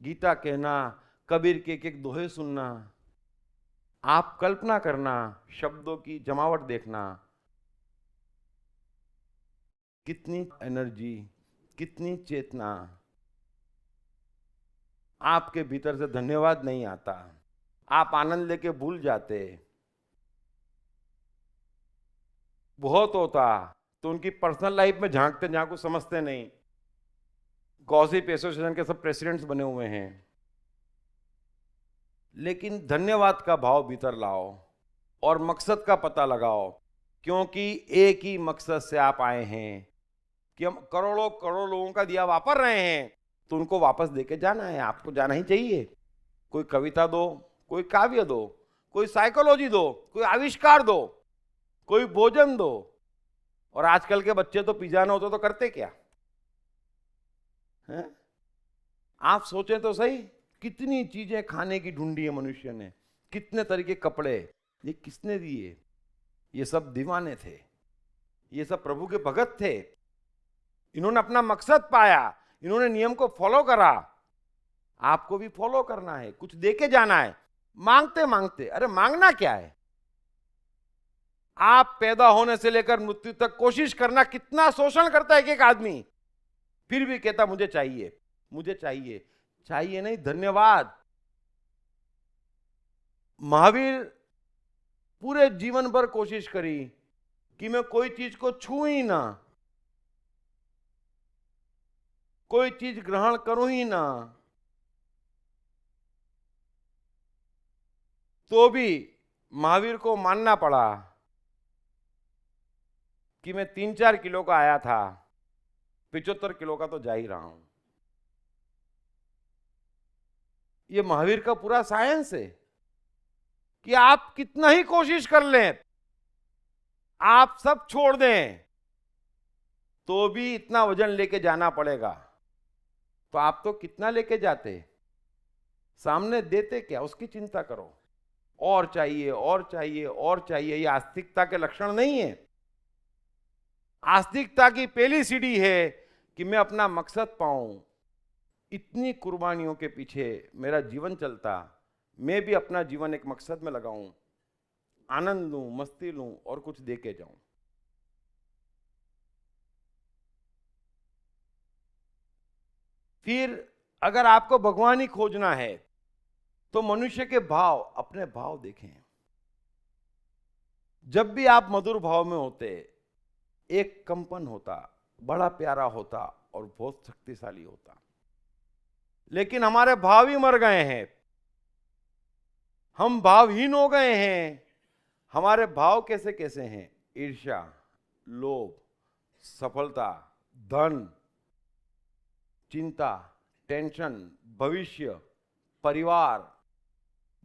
गीता कहना, कबीर के एक दोहे सुनना, आप कल्पना करना, शब्दों की जमावट देखना, कितनी एनर्जी, कितनी चेतना। आपके भीतर से धन्यवाद नहीं आता, आप आनंद लेके भूल जाते। बहुत होता तो उनकी पर्सनल लाइफ में झांकते झांकू समझते नहीं। गॉसिप एसोसिएशन के सब प्रेसिडेंट्स बने हुए हैं। लेकिन धन्यवाद का भाव भीतर लाओ और मकसद का पता लगाओ, क्योंकि एक ही मकसद से आप आए हैं कि हम करोड़ों करोड़ों लोगों का दिया वापर रहे हैं, तो उनको वापस देके जाना है। आपको जाना ही चाहिए। कोई कविता दो, कोई काव्य दो, कोई साइकोलॉजी दो, कोई आविष्कार दो, कोई भोजन दो। और आजकल के बच्चे तो पिज्जा ना होते तो करते क्या है? आप सोचें तो सही, कितनी चीजें खाने की ढूंढी है मनुष्य ने, कितने तरह के कपड़े, ये किसने दिए? ये सब दीवाने थे, ये सब प्रभु के भगत थे। इन्होंने अपना मकसद पाया, इन्होंने नियम को फॉलो करा। आपको भी फॉलो करना है, कुछ देके जाना है। मांगते मांगते, अरे मांगना क्या है? आप पैदा होने से लेकर मृत्यु तक कोशिश करना, कितना शोषण करता है एक आदमी, फिर भी कहता मुझे चाहिए, मुझे चाहिए। चाहिए नहीं, धन्यवाद। महावीर पूरे जीवन भर कोशिश करी कि मैं कोई चीज को छू ही ना, कोई चीज ग्रहण करूं ही ना, तो भी महावीर को मानना पड़ा कि मैं 3-4 किलो का आया था, 75 किलो का तो जा ही रहा हूं। ये महावीर का पूरा साइंस है कि आप कितना ही कोशिश कर लें, आप सब छोड़ दें, तो भी इतना वजन लेके जाना पड़ेगा। तो आप तो कितना लेके जाते, सामने देते क्या, उसकी चिंता करो। और चाहिए और चाहिए और चाहिए, ये आस्तिकता के लक्षण नहीं है। आस्तिकता की पहली सीढ़ी है कि मैं अपना मकसद पाऊं। इतनी कुर्बानियों के पीछे मेरा जीवन चलता, मैं भी अपना जीवन एक मकसद में लगाऊं, आनंद लूं, मस्ती लूं और कुछ देके जाऊं। फिर अगर आपको भगवान ही खोजना है तो मनुष्य के भाव, अपने भाव देखें। जब भी आप मधुर भाव में होते, एक कंपन होता, बड़ा प्यारा होता और बहुत शक्तिशाली होता। लेकिन हमारे भाव ही मर गए हैं। हम भावहीन हो गए हैं। हमारे भाव कैसे कैसे हैं? ईर्ष्या, लोभ, सफलता, धन, चिंता, टेंशन, भविष्य, परिवार,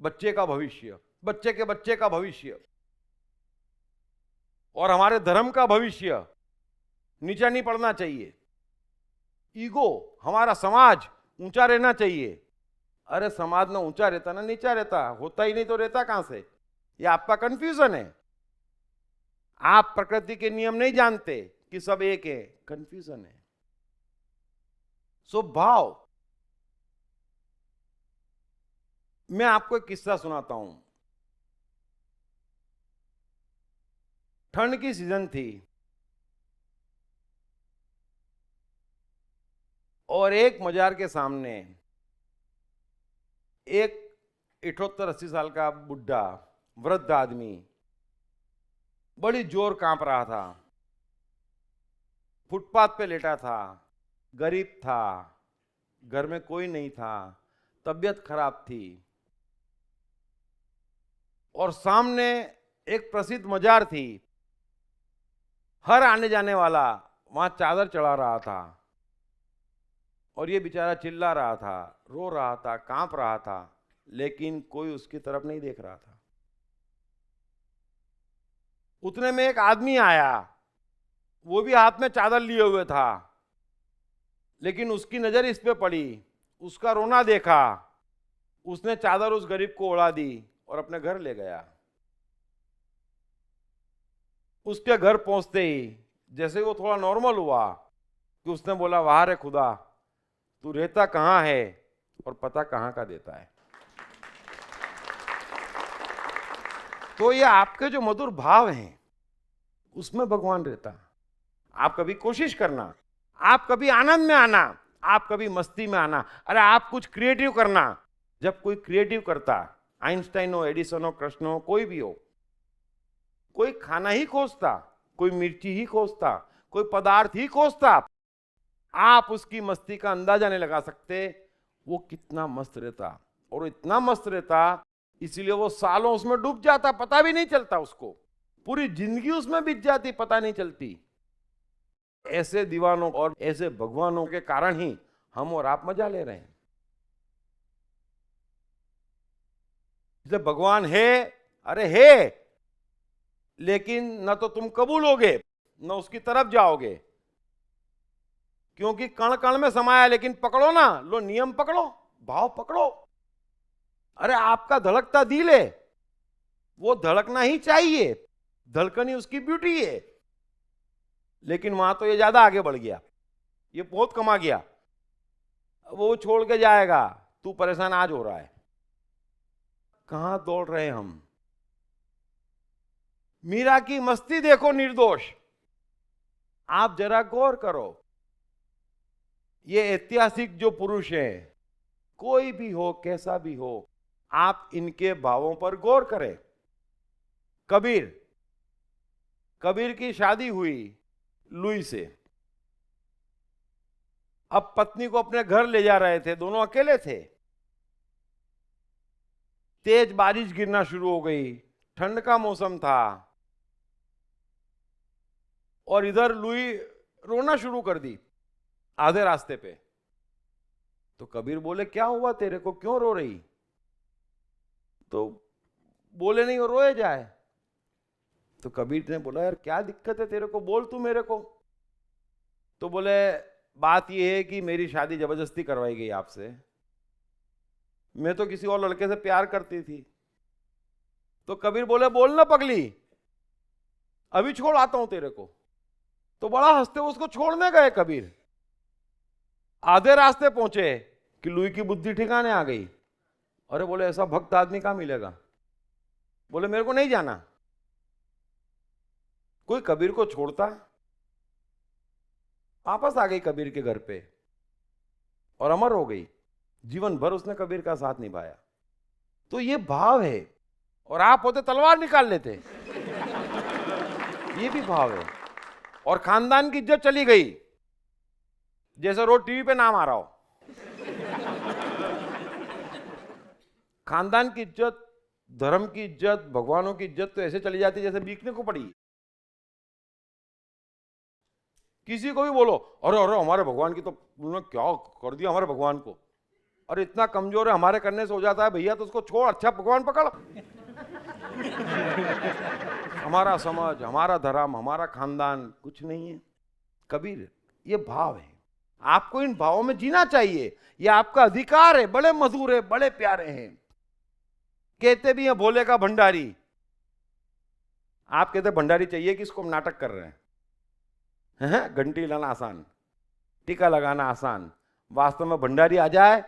बच्चे का भविष्य, बच्चे के बच्चे का भविष्य, और हमारे धर्म का भविष्य नीचा नहीं पड़ना चाहिए। ईगो, हमारा समाज ऊंचा रहना चाहिए। अरे समाज ना ऊंचा रहता ना नीचा रहता, होता ही नहीं तो रहता कहां से? ये आपका कंफ्यूजन है। आप प्रकृति के नियम नहीं जानते कि सब एक है, कंफ्यूजन है। सो भाव, मैं आपको एक किस्सा सुनाता हूं। ठंड की सीजन थी और एक मजार के सामने एक 78-80 साल का बुढ़ा, वृद्ध आदमी बड़ी जोर कांप रहा था। फुटपाथ पे लेटा था, गरीब था, घर में कोई नहीं था, तबीयत खराब थी, और सामने एक प्रसिद्ध मजार थी। हर आने जाने वाला वहां चादर चढ़ा रहा था और ये बेचारा चिल्ला रहा था, रो रहा था, कांप रहा था, लेकिन कोई उसकी तरफ नहीं देख रहा था। उतने में एक आदमी आया, वो भी हाथ में चादर लिए हुए था, लेकिन उसकी नजर इस पे पड़ी, उसका रोना देखा, उसने चादर उस गरीब को उड़ा दी और अपने घर ले गया। उसके घर पहुंचते ही जैसे वो थोड़ा नॉर्मल हुआ कि उसने बोला, वाह रे खुदा, तू रहता कहां है और पता कहां का देता है। तो ये आपके जो मधुर भाव हैं उसमें भगवान रहता। आप कभी कोशिश करना, आप कभी आनंद में आना, आप कभी मस्ती में आना। अरे आप कुछ क्रिएटिव करना। जब कोई क्रिएटिव करता, आइंस्टाइन हो, एडिसन हो, कृष्ण हो, कोई भी हो, कोई खाना ही खोजता, कोई मिर्ची ही खोजता, कोई पदार्थ ही खोजता, आप उसकी मस्ती का अंदाजा नहीं लगा सकते वो कितना मस्त रहता। और इतना मस्त रहता इसीलिए वो सालों उसमें डूब जाता, पता भी नहीं चलता उसको। पूरी जिंदगी उसमें बीत जाती, पता नहीं चलती। ऐसे दीवानों और ऐसे भगवानों के कारण ही हम और आप मजा ले रहे हैं। जब भगवान है, अरे है, लेकिन न तो तुम कबूलोगे न उसकी तरफ जाओगे, क्योंकि कण कण में समाया। लेकिन पकड़ो ना, लो नियम पकड़ो, भाव पकड़ो। अरे आपका धड़कता दिल है, वो धड़कना ही चाहिए, धड़कनी उसकी ब्यूटी है। लेकिन वहां तो ये ज्यादा आगे बढ़ गया, ये बहुत कमा गया, वो छोड़ के जाएगा, तू परेशान आज हो रहा है। कहां दौड़ रहे हम? मीरा की मस्ती देखो निर्दोष, आप जरा गौर करो। ये ऐतिहासिक जो पुरुष है, कोई भी हो, कैसा भी हो, आप इनके भावों पर गौर करें। कबीर की शादी हुई लुई से। अब पत्नी को अपने घर ले जा रहे थे, दोनों अकेले थे। तेज बारिश गिरना शुरू हो गई, ठंड का मौसम था, और इधर लुई रोना शुरू कर दी आधे रास्ते पे। तो कबीर बोले, क्या हुआ तेरे को, क्यों रो रही? तो बोले नहीं, और रोए जाए। तो कबीर ने बोला, यार क्या दिक्कत है तेरे को, बोल तू मेरे को। तो बोले, बात यह है कि मेरी शादी जबरदस्ती करवाई गई आपसे, मैं तो किसी और लड़के से प्यार करती थी। तो कबीर बोले, बोल ना पगली, अभी छोड़ आता हूं तेरे को। तो बड़ा हंसते उसको छोड़ने गए कबीर। आधे रास्ते पहुंचे कि लुई की बुद्धि ठिकाने आ गई। अरे बोले, ऐसा भक्त आदमी कहां मिलेगा? बोले, मेरे को नहीं जाना। कोई कबीर को छोड़ता? वापस आ गई कबीर के घर पे और अमर हो गई। जीवन भर उसने कबीर का साथ निभाया। तो ये भाव है। और आप होते तलवार निकाल लेते, ये भी भाव है। और खानदान की इज्जत चली गई, जैसे रोज टीवी पे नाम आ रहा हो। खानदान की इज्जत धर्म की इज्जत, भगवानों की इज्जत तो ऐसे चली जाती है जैसे बीकने को पड़ी। किसी को भी बोलो, अरे अरे हमारे भगवान की तो उन्होंने क्या कर दिया हमारे भगवान को, अरे इतना कमजोर है, हमारे करने से हो जाता है भैया, तो उसको छोड़, अच्छा भगवान पकड़। हमारा समाज, हमारा धर्म, हमारा खानदान कुछ नहीं है। कबीर, ये भाव है, आपको इन भावों में जीना चाहिए, ये आपका अधिकार है। बड़े मधुर है, बड़े प्यारे हैं। कहते भी हैं भोले का भंडारी। आप कहते भंडारी चाहिए कि इसको हम नाटक कर रहे हैं? घंटी लाना आसान, टीका लगाना आसान, वास्तव में भंडारी आ जाए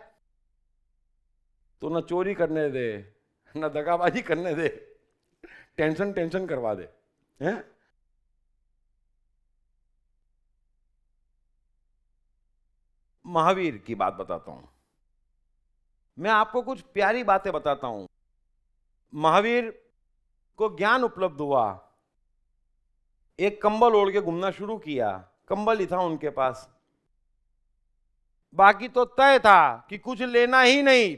तो न चोरी करने दे, न दगाबाजी करने दे, टेंशन करवा दे, हैं? महावीर की बात बताता हूं मैं आपको, कुछ प्यारी बातें बताता हूं। महावीर को ज्ञान उपलब्ध हुआ, एक कंबल ओढ़ के घूमना शुरू किया, कंबल ही था उनके पास, बाकी तो तय था कि कुछ लेना ही नहीं,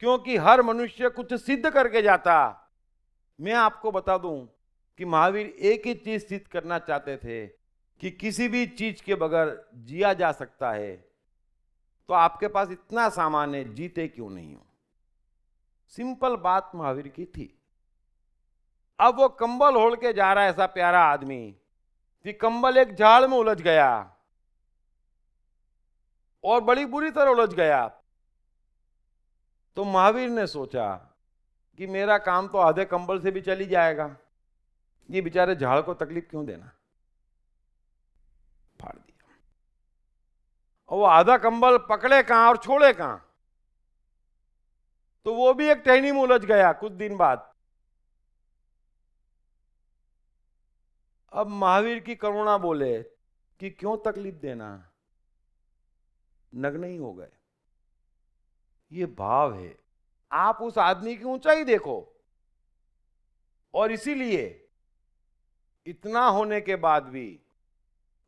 क्योंकि हर मनुष्य कुछ सिद्ध करके जाता। मैं आपको बता दूं कि महावीर एक ही चीज सिद्ध करना चाहते थे कि किसी भी चीज के बगैर जिया जा सकता है। तो आपके पास इतना सामान है, जीते क्यों नहीं हो? सिंपल बात महावीर की थी। अब वो कंबल ओढ़ के जा रहा है ऐसा प्यारा आदमी कि कंबल एक झाड़ में उलझ गया और बड़ी बुरी तरह उलझ गया। तो महावीर ने सोचा कि मेरा काम तो आधे कंबल से भी चली जाएगा, ये बेचारे झाड़ को तकलीफ क्यों देना, फाड़ दिया। और वो आधा कंबल पकड़े कहां और छोड़े कहां, तो वो भी एक टहनी में उलझ गया कुछ दिन बाद। अब महावीर की करुणा बोले कि क्यों तकलीफ देना, नग्न ही हो गए। ये भाव है। आप उस आदमी की ऊंचाई देखो, और इसीलिए इतना होने के बाद भी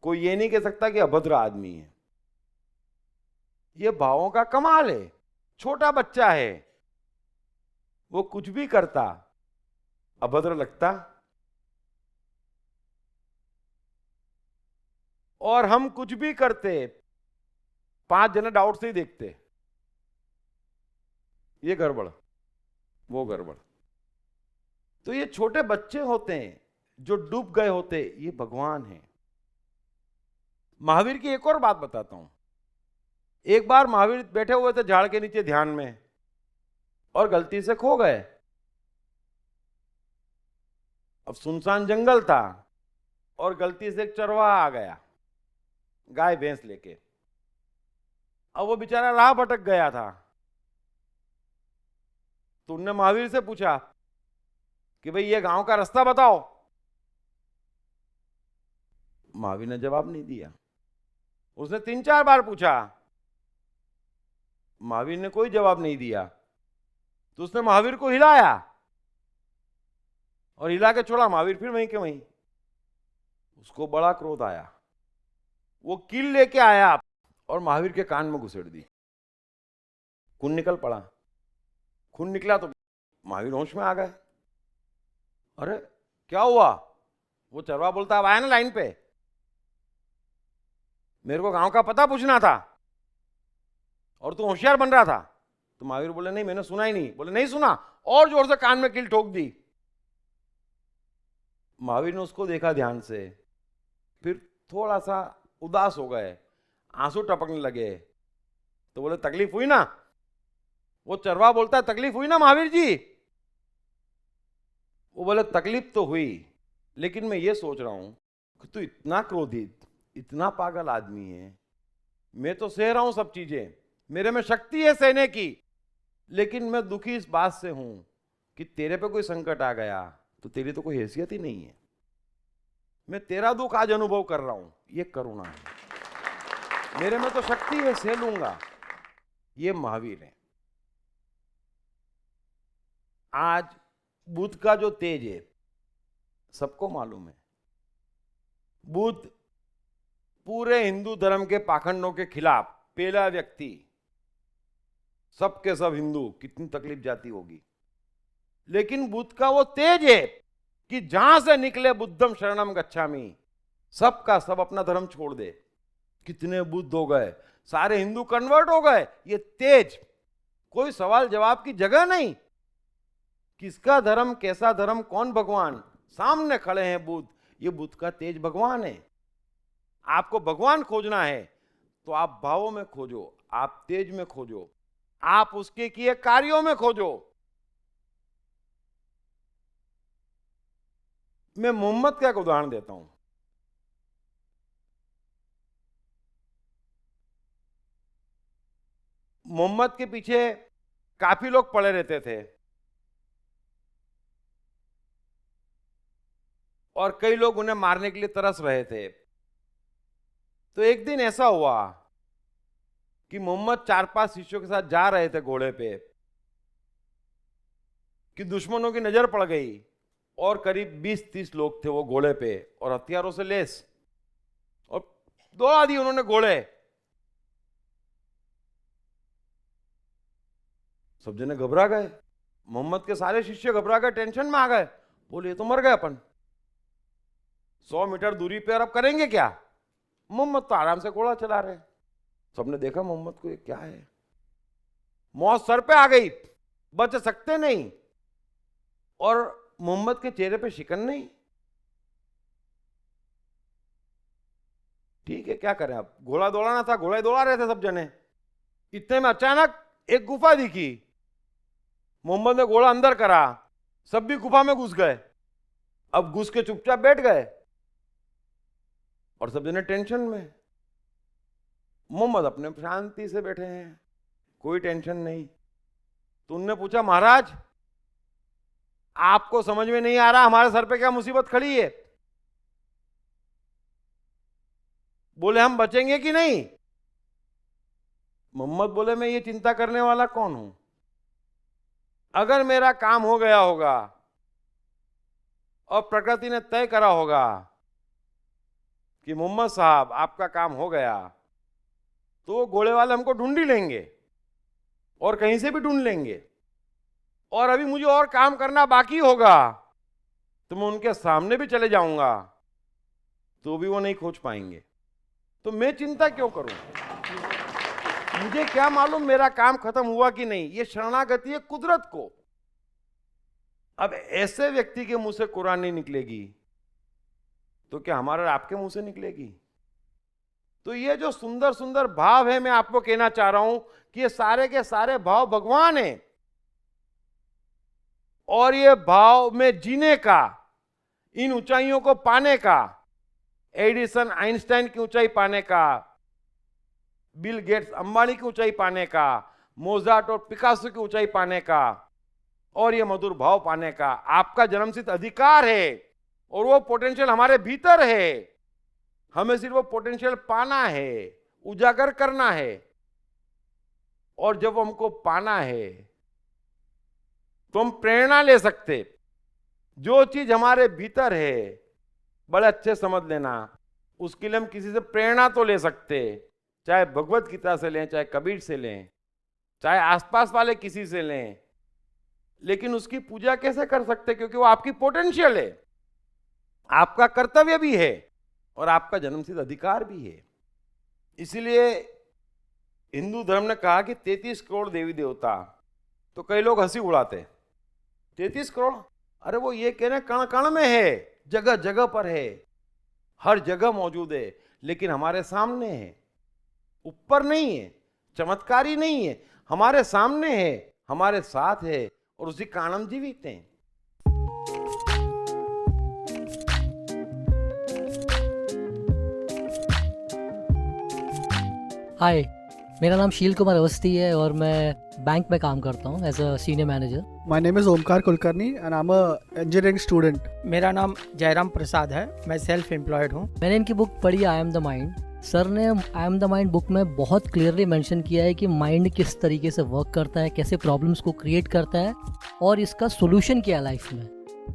कोई ये नहीं कह सकता कि अभद्र आदमी है। ये भावों का कमाल है। छोटा बच्चा है, वो कुछ भी करता, अभद्र लगता? और हम कुछ भी करते, 5 जने डाउट से ही देखते, ये गड़बड़, वो गड़बड़। तो ये छोटे बच्चे होते हैं जो डूब गए होते, ये भगवान है। महावीर की एक और बात बताता हूं। एक बार महावीर बैठे हुए थे झाड़ के नीचे ध्यान में, और गलती से खो गए। अब सुनसान जंगल था और गलती से एक चरवाहा आ गया गाय भैंस लेके। अब वो बेचारा राह भटक गया था, तो उनने महावीर से पूछा कि भाई ये गांव का रास्ता बताओ। महावीर ने जवाब नहीं दिया। उसने 3-4 बार पूछा, महावीर ने कोई जवाब नहीं दिया। तो उसने महावीर को हिलाया और हिला के छोड़ा। महावीर फिर वहीं के वहीं। उसको बड़ा क्रोध आया, वो कील लेके आया और महावीर के कान में घुसेड़ दी। खून निकल पड़ा। खून निकला तो महावीर होश में आ गए। अरे क्या हुआ? वो चरवा बोलता, अब आया ना लाइन पे, मेरे को गांव का पता पूछना था और तू होशियार बन रहा था। तो महावीर बोले, नहीं मैंने सुना ही नहीं। बोले, नहीं सुना? और जोर से कान में कील ठोक दी। महावीर ने उसको देखा ध्यान से, फिर थोड़ा सा उदास हो गए, आंसू टपकने लगे। तो बोले, तकलीफ हुई ना? वो चरवा बोलता है, तकलीफ हुई ना महावीर जी? वो बोले, तकलीफ तो हुई, लेकिन मैं ये सोच रहा हूं कि तू इतना क्रोधित, इतना पागल आदमी है, मैं तो सह रहा हूं सब चीजें, मेरे में शक्ति है सहने की, लेकिन मैं दुखी इस बात से हूं कि तेरे पे कोई संकट आ गया तो तेरी तो कोई हैसियत ही नहीं है। मैं तेरा दुख आज अनुभव कर रहा हूं, ये करुणा है। मेरे में तो शक्ति है, सह लूंगा। ये महावीर है। आज बुद्ध का जो तेज है सबको मालूम है। बुद्ध पूरे हिंदू धर्म के पाखंडों के खिलाफ पहला व्यक्ति, सबके सब हिंदू, कितनी तकलीफ जाती होगी। लेकिन बुद्ध का वो तेज है कि जहां से निकले बुद्धम शरणम गच्छामि, सब का सब अपना धर्म छोड़ दे। कितने बुद्ध हो गए, सारे हिंदू कन्वर्ट हो गए। ये तेज, कोई सवाल जवाब की जगह नहीं। किसका धर्म, कैसा धर्म, कौन भगवान, सामने खड़े हैं बुद्ध। ये बुद्ध का तेज भगवान है। आपको भगवान खोजना है तो आप भावों में खोजो, आप तेज में खोजो, आप उसके किए कार्यों में खोजो। मैं मोहम्मद का एक उदाहरण देता हूं। मोहम्मद के पीछे काफी लोग पड़े रहते थे और कई लोग उन्हें मारने के लिए तरस रहे थे। तो एक दिन ऐसा हुआ कि मोहम्मद 4-5 शिष्यों के साथ जा रहे थे घोड़े पे कि दुश्मनों की नजर पड़ गई और करीब 20-30 लोग थे वो घोड़े पे और हथियारों से लैस, और दौड़ा दी उन्होंने घोड़े। सब जने घबरा गए, मोहम्मद के सारे शिष्य घबरा गए, टेंशन में आ गए। बोले ये तो मर गए अपन, 100 मीटर दूरी पे, और अब करेंगे क्या। मोहम्मद तो आराम से घोड़ा चला रहे। सबने देखा मोहम्मद को, ये क्या है। मौत सर पे आ गई, बच सकते नहीं, और मोहम्मद के चेहरे पे शिकन नहीं। ठीक है, क्या करें अब, घोड़ा दौड़ाना था, घोड़ा दौड़ा रहे थे सब जने। इतने में अचानक एक गुफा दिखी, मोहम्मद ने घोड़ा अंदर करा, सब भी गुफा में घुस गए। अब घुस के चुपचाप बैठ गए और सब जने टेंशन में। मोहम्मद अपने शांति से बैठे हैं, कोई टेंशन नहीं। तो उनने पूछा, महाराज आपको समझ में नहीं आ रहा हमारे सर पे क्या मुसीबत खड़ी है। बोले हम बचेंगे कि नहीं। मोहम्मद बोले मैं ये चिंता करने वाला कौन हूं। अगर मेरा काम हो गया होगा और प्रकृति ने तय करा होगा कि मोहम्मद साहब आपका काम हो गया, तो वो घोड़े वाले हमको ढूंढ ही लेंगे और कहीं से भी ढूंढ लेंगे, और अभी मुझे और काम करना बाकी होगा तो मैं उनके सामने भी चले जाऊंगा तो भी वो नहीं खोज पाएंगे। तो मैं चिंता क्यों करूं, मुझे क्या मालूम मेरा काम खत्म हुआ कि नहीं। ये शरणागति है कुदरत को। अब ऐसे व्यक्ति के मुंह से कुरान नहीं निकलेगी तो क्या हमारा आपके मुंह से निकलेगी। तो ये जो सुंदर सुंदर भाव है, मैं आपको कहना चाह रहा हूं कि ये सारे के सारे भाव भगवान हैं, और ये भाव में जीने का, इन ऊंचाइयों को पाने का, एडिसन आइंस्टाइन की ऊंचाई पाने का, बिल गेट्स अंबानी की ऊंचाई पाने का, मोजार्ट और पिकासो की ऊंचाई पाने का, और ये मधुर भाव पाने का आपका जन्मसिद्ध अधिकार है, और वो पोटेंशियल हमारे भीतर है। हमें सिर्फ वो पोटेंशियल पाना है, उजागर करना है, और जब हमको पाना है तो हम प्रेरणा ले सकते। जो चीज हमारे भीतर है, बड़े अच्छे समझ लेना, उसके लिए हम किसी से प्रेरणा तो ले सकते, चाहे भगवत गीता से लें, चाहे कबीर से लें, चाहे आसपास वाले किसी से लें, लेकिन उसकी पूजा कैसे कर सकते, क्योंकि वो आपकी पोटेंशियल है, आपका कर्तव्य भी है और आपका जन्मसिद्ध अधिकार भी है। इसीलिए हिंदू धर्म ने कहा कि 33 करोड़ देवी देवता। तो कई लोग हंसी उड़ाते, 33 करोड़, अरे वो ये कह रहे कण कण में है, जगह जगह पर है, हर जगह मौजूद है, लेकिन हमारे सामने है, ऊपर नहीं है, चमत्कारी नहीं है, हमारे सामने है, हमारे साथ है, और उसी कारण हम जीवित हैं। हाय, मेरा नाम शील कुमार अवस्थी है और मैं बैंक में काम करता हूँ as a senior manager. My name is Omkar Kulkarni and I'm a engineering student. मेरा नाम जयराम प्रसाद है, मैं सेल्फ एम्प्लॉयड हूँ। मैंने इनकी बुक पढ़ी I am the mind. Sir ने I am the mind book में बहुत क्लियरली मेंशन किया है कि माइंड किस तरीके से वर्क करता है, कैसे प्रॉब्लम्स को क्रिएट करता है और इसका सोल्यूशन क्या है लाइफ में।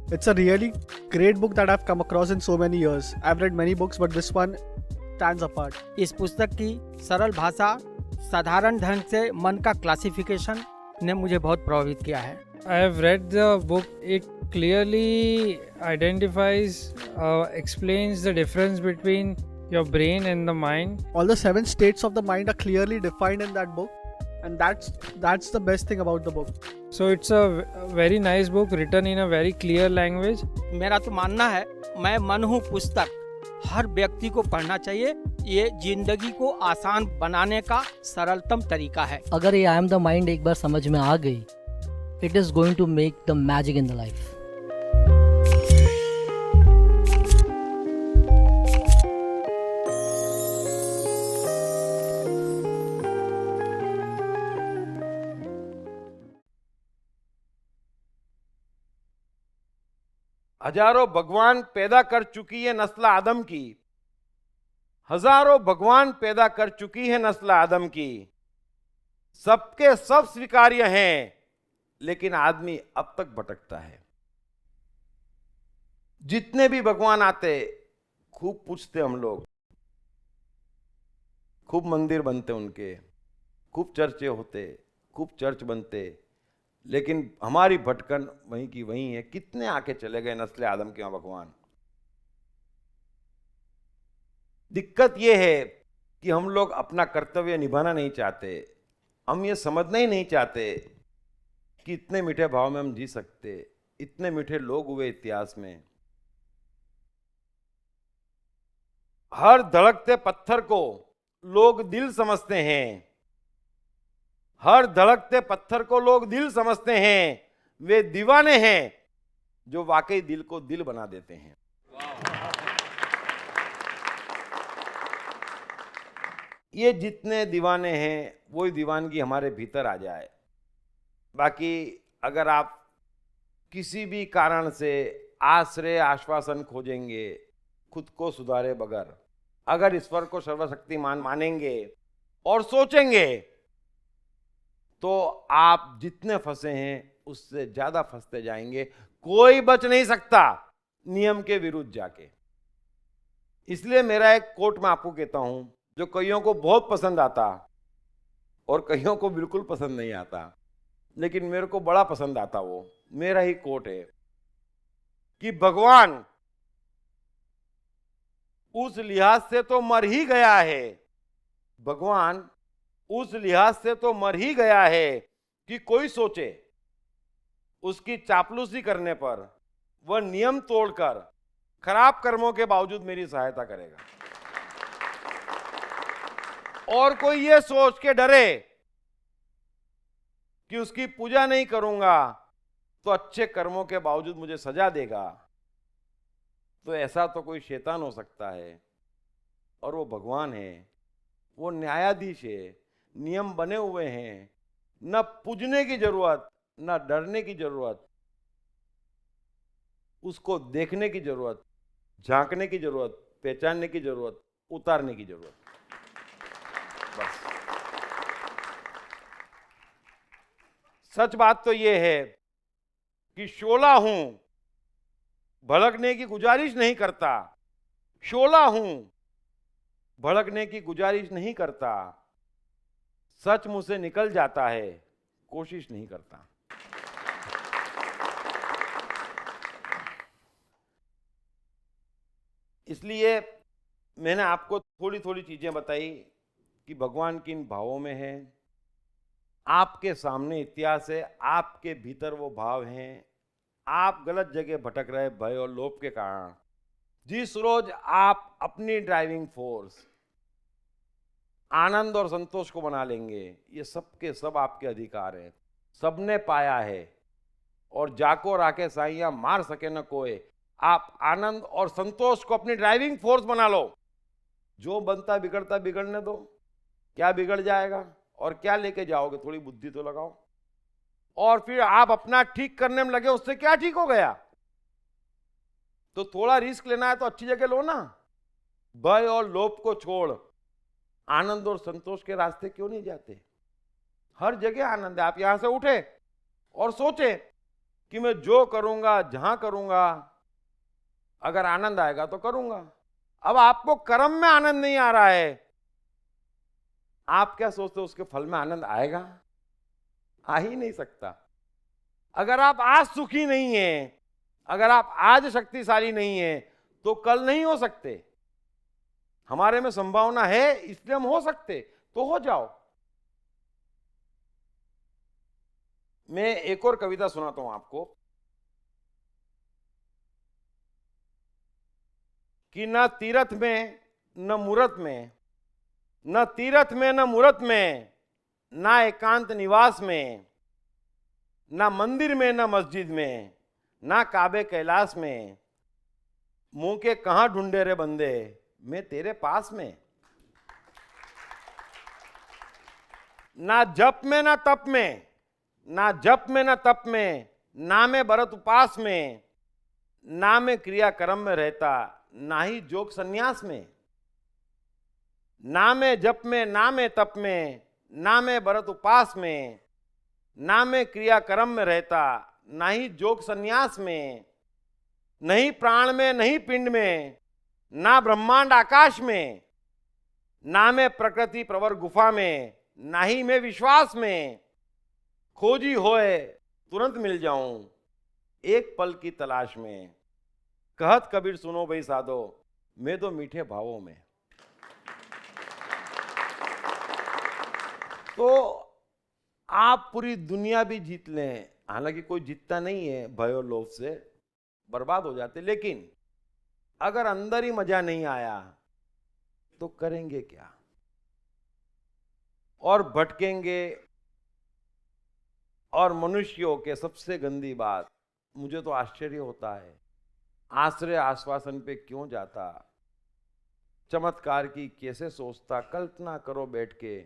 It's a really great book that I've come across in so many years. I've read many books but this one stands apart. इस पुस्तक की सरल भाषा, साधारण ढंग से मन का क्लासिफिकेशन ने मुझे बहुत प्रभावित किया है। I have read the book. It clearly identifies, explains the difference between your brain and the mind. All the 7 states of the mind are clearly defined in that book, and that's the best thing about the book. So it's a very nice book written in a very clear language. मेरा तो मानना है, मैं मन हूँ पुस्तक, हर व्यक्ति को पढ़ना चाहिए। ये जिंदगी को आसान बनाने का सरलतम तरीका है। अगर ये आई एम द माइंड एक बार समझ में आ गई, it is going to make the magic in the life. हजारों भगवान पैदा कर चुकी है नस्ल आदम की, हजारों भगवान पैदा कर चुकी है नस्ल आदम की, सबके सब स्वीकार्य हैं, लेकिन आदमी अब तक भटकता है। जितने भी भगवान आते खूब पूछते हम लोग, खूब मंदिर बनते उनके, खूब चर्चे होते, खूब चर्च बनते, लेकिन हमारी भटकन वहीं की वहीं है। कितने आके चले गए नस्ल आदम के वहां भगवान। दिक्कत यह है कि हम लोग अपना कर्तव्य निभाना नहीं चाहते, हम ये समझना ही नहीं चाहते कि इतने मीठे भाव में हम जी सकते। इतने मीठे लोग हुए इतिहास में। हर धड़कते पत्थर को लोग दिल समझते हैं, हर धड़कते पत्थर को लोग दिल समझते हैं। वे दीवाने हैं जो वाकई दिल को दिल बना देते हैं। ये जितने दीवाने हैं वही दीवानगी हमारे भीतर आ जाए। बाकी अगर आप किसी भी कारण से आश्रय आश्वासन खोजेंगे, खुद को सुधारे बगैर, अगर ईश्वर को सर्वशक्तिमान मानेंगे और सोचेंगे, तो आप जितने फंसे हैं उससे ज्यादा फंसते जाएंगे। कोई बच नहीं सकता नियम के विरुद्ध जाके। इसलिए मेरा एक कोट मैं आपको कहता हूं, जो कईयों को बहुत पसंद आता और कईयों को बिल्कुल पसंद नहीं आता, लेकिन मेरे को बड़ा पसंद आता। वो मेरा ही कोट है कि भगवान उस लिहाज से तो मर ही गया है, भगवान उस लिहाज से तो मर ही गया है कि कोई सोचे उसकी चापलूसी करने पर वह नियम तोड़कर खराब कर्मों के बावजूद मेरी सहायता करेगा। और कोई ये सोच के डरे कि उसकी पूजा नहीं करूंगा तो अच्छे कर्मों के बावजूद मुझे सजा देगा, तो ऐसा तो कोई शैतान हो सकता है। और वो भगवान है, वो न्यायाधीश है, नियम बने हुए हैं। न पूजने की जरूरत, न डरने की जरूरत, उसको देखने की जरूरत, झांकने की जरूरत, पहचानने की जरूरत, उतारने की जरूरत। बस सच बात तो यह है कि शोला हूं, भड़कने की गुजारिश नहीं करता, शोला हूं, भड़कने की गुजारिश नहीं करता, सच मुंह से निकल जाता है, कोशिश नहीं करता। इसलिए मैंने आपको थोड़ी थोड़ी चीजें बताई कि भगवान किन भावों में है। आपके सामने इतिहास है, आपके भीतर वो भाव हैं। आप गलत जगह भटक रहे भय और लोभ के कारण। जिस रोज आप अपनी ड्राइविंग फोर्स आनंद और संतोष को बना लेंगे, ये सब के सब आपके अधिकार है, सबने पाया है। और जाको राखे साइया मार सके न कोई। आप आनंद और संतोष को अपनी ड्राइविंग फोर्स बना लो। जो बनता बिगड़ता बिगड़ने दो, क्या बिगड़ जाएगा और क्या लेके जाओगे, थोड़ी बुद्धि तो लगाओ। और फिर आप अपना ठीक करने में लगे, उससे क्या ठीक हो गया। तो थोड़ा रिस्क लेना है तो अच्छी जगह लो ना। भय और लोभ को छोड़ आनंद और संतोष के रास्ते क्यों नहीं जाते। हर जगह आनंद है। आप यहां से उठे और सोचे कि मैं जो करूंगा, जहां करूंगा, अगर आनंद आएगा तो करूंगा। अब आपको कर्म में आनंद नहीं आ रहा है, आप क्या सोचते हो उसके फल में आनंद आएगा? आ ही नहीं सकता। अगर आप आज सुखी नहीं हैं, अगर आप आज शक्तिशाली नहीं हैं, तो कल नहीं हो सकते। हमारे में संभावना है, इसलिए हम हो सकते, तो हो जाओ। मैं एक और कविता सुनाता हूं आपको कि न तीरथ में न मूरत में, न तीरथ में न मूरत में, ना एकांत निवास में, ना मंदिर में न मस्जिद में, ना काबे कैलाश में, मुंह के कहां ढूंढे रे बंदे, मैं तेरे पास में। ना जप में ना तप में, ना जप में ना तप में, ना में भरत उपास में, ना में क्रिया कर्म में रहता, ना ही जोग संन्यास में। ना में जप में, ना में तप में, ना में भरत उपास में, ना में क्रिया कर्म में रहता, ना ही जोग संन्यास में। नहीं प्राण में, नहीं पिंड में, ना ब्रह्मांड आकाश में, ना में प्रकृति प्रवर गुफा में, ना ही में विश्वास में। खोजी होए तुरंत मिल जाऊं, एक पल की तलाश में। कहत कबीर सुनो भाई साधो, मैं तो मीठे भावों में। तो आप पूरी दुनिया भी जीत लें, हालांकि कोई जीतता नहीं है, भय और लोभ से बर्बाद हो जाते, लेकिन अगर अंदर ही मजा नहीं आया तो करेंगे क्या? और भटकेंगे। और मनुष्यों के सबसे गंदी बात, मुझे तो आश्चर्य होता है, आश्रय आश्वासन पे क्यों जाता, चमत्कार की कैसे सोचता। कल्पना करो बैठ के,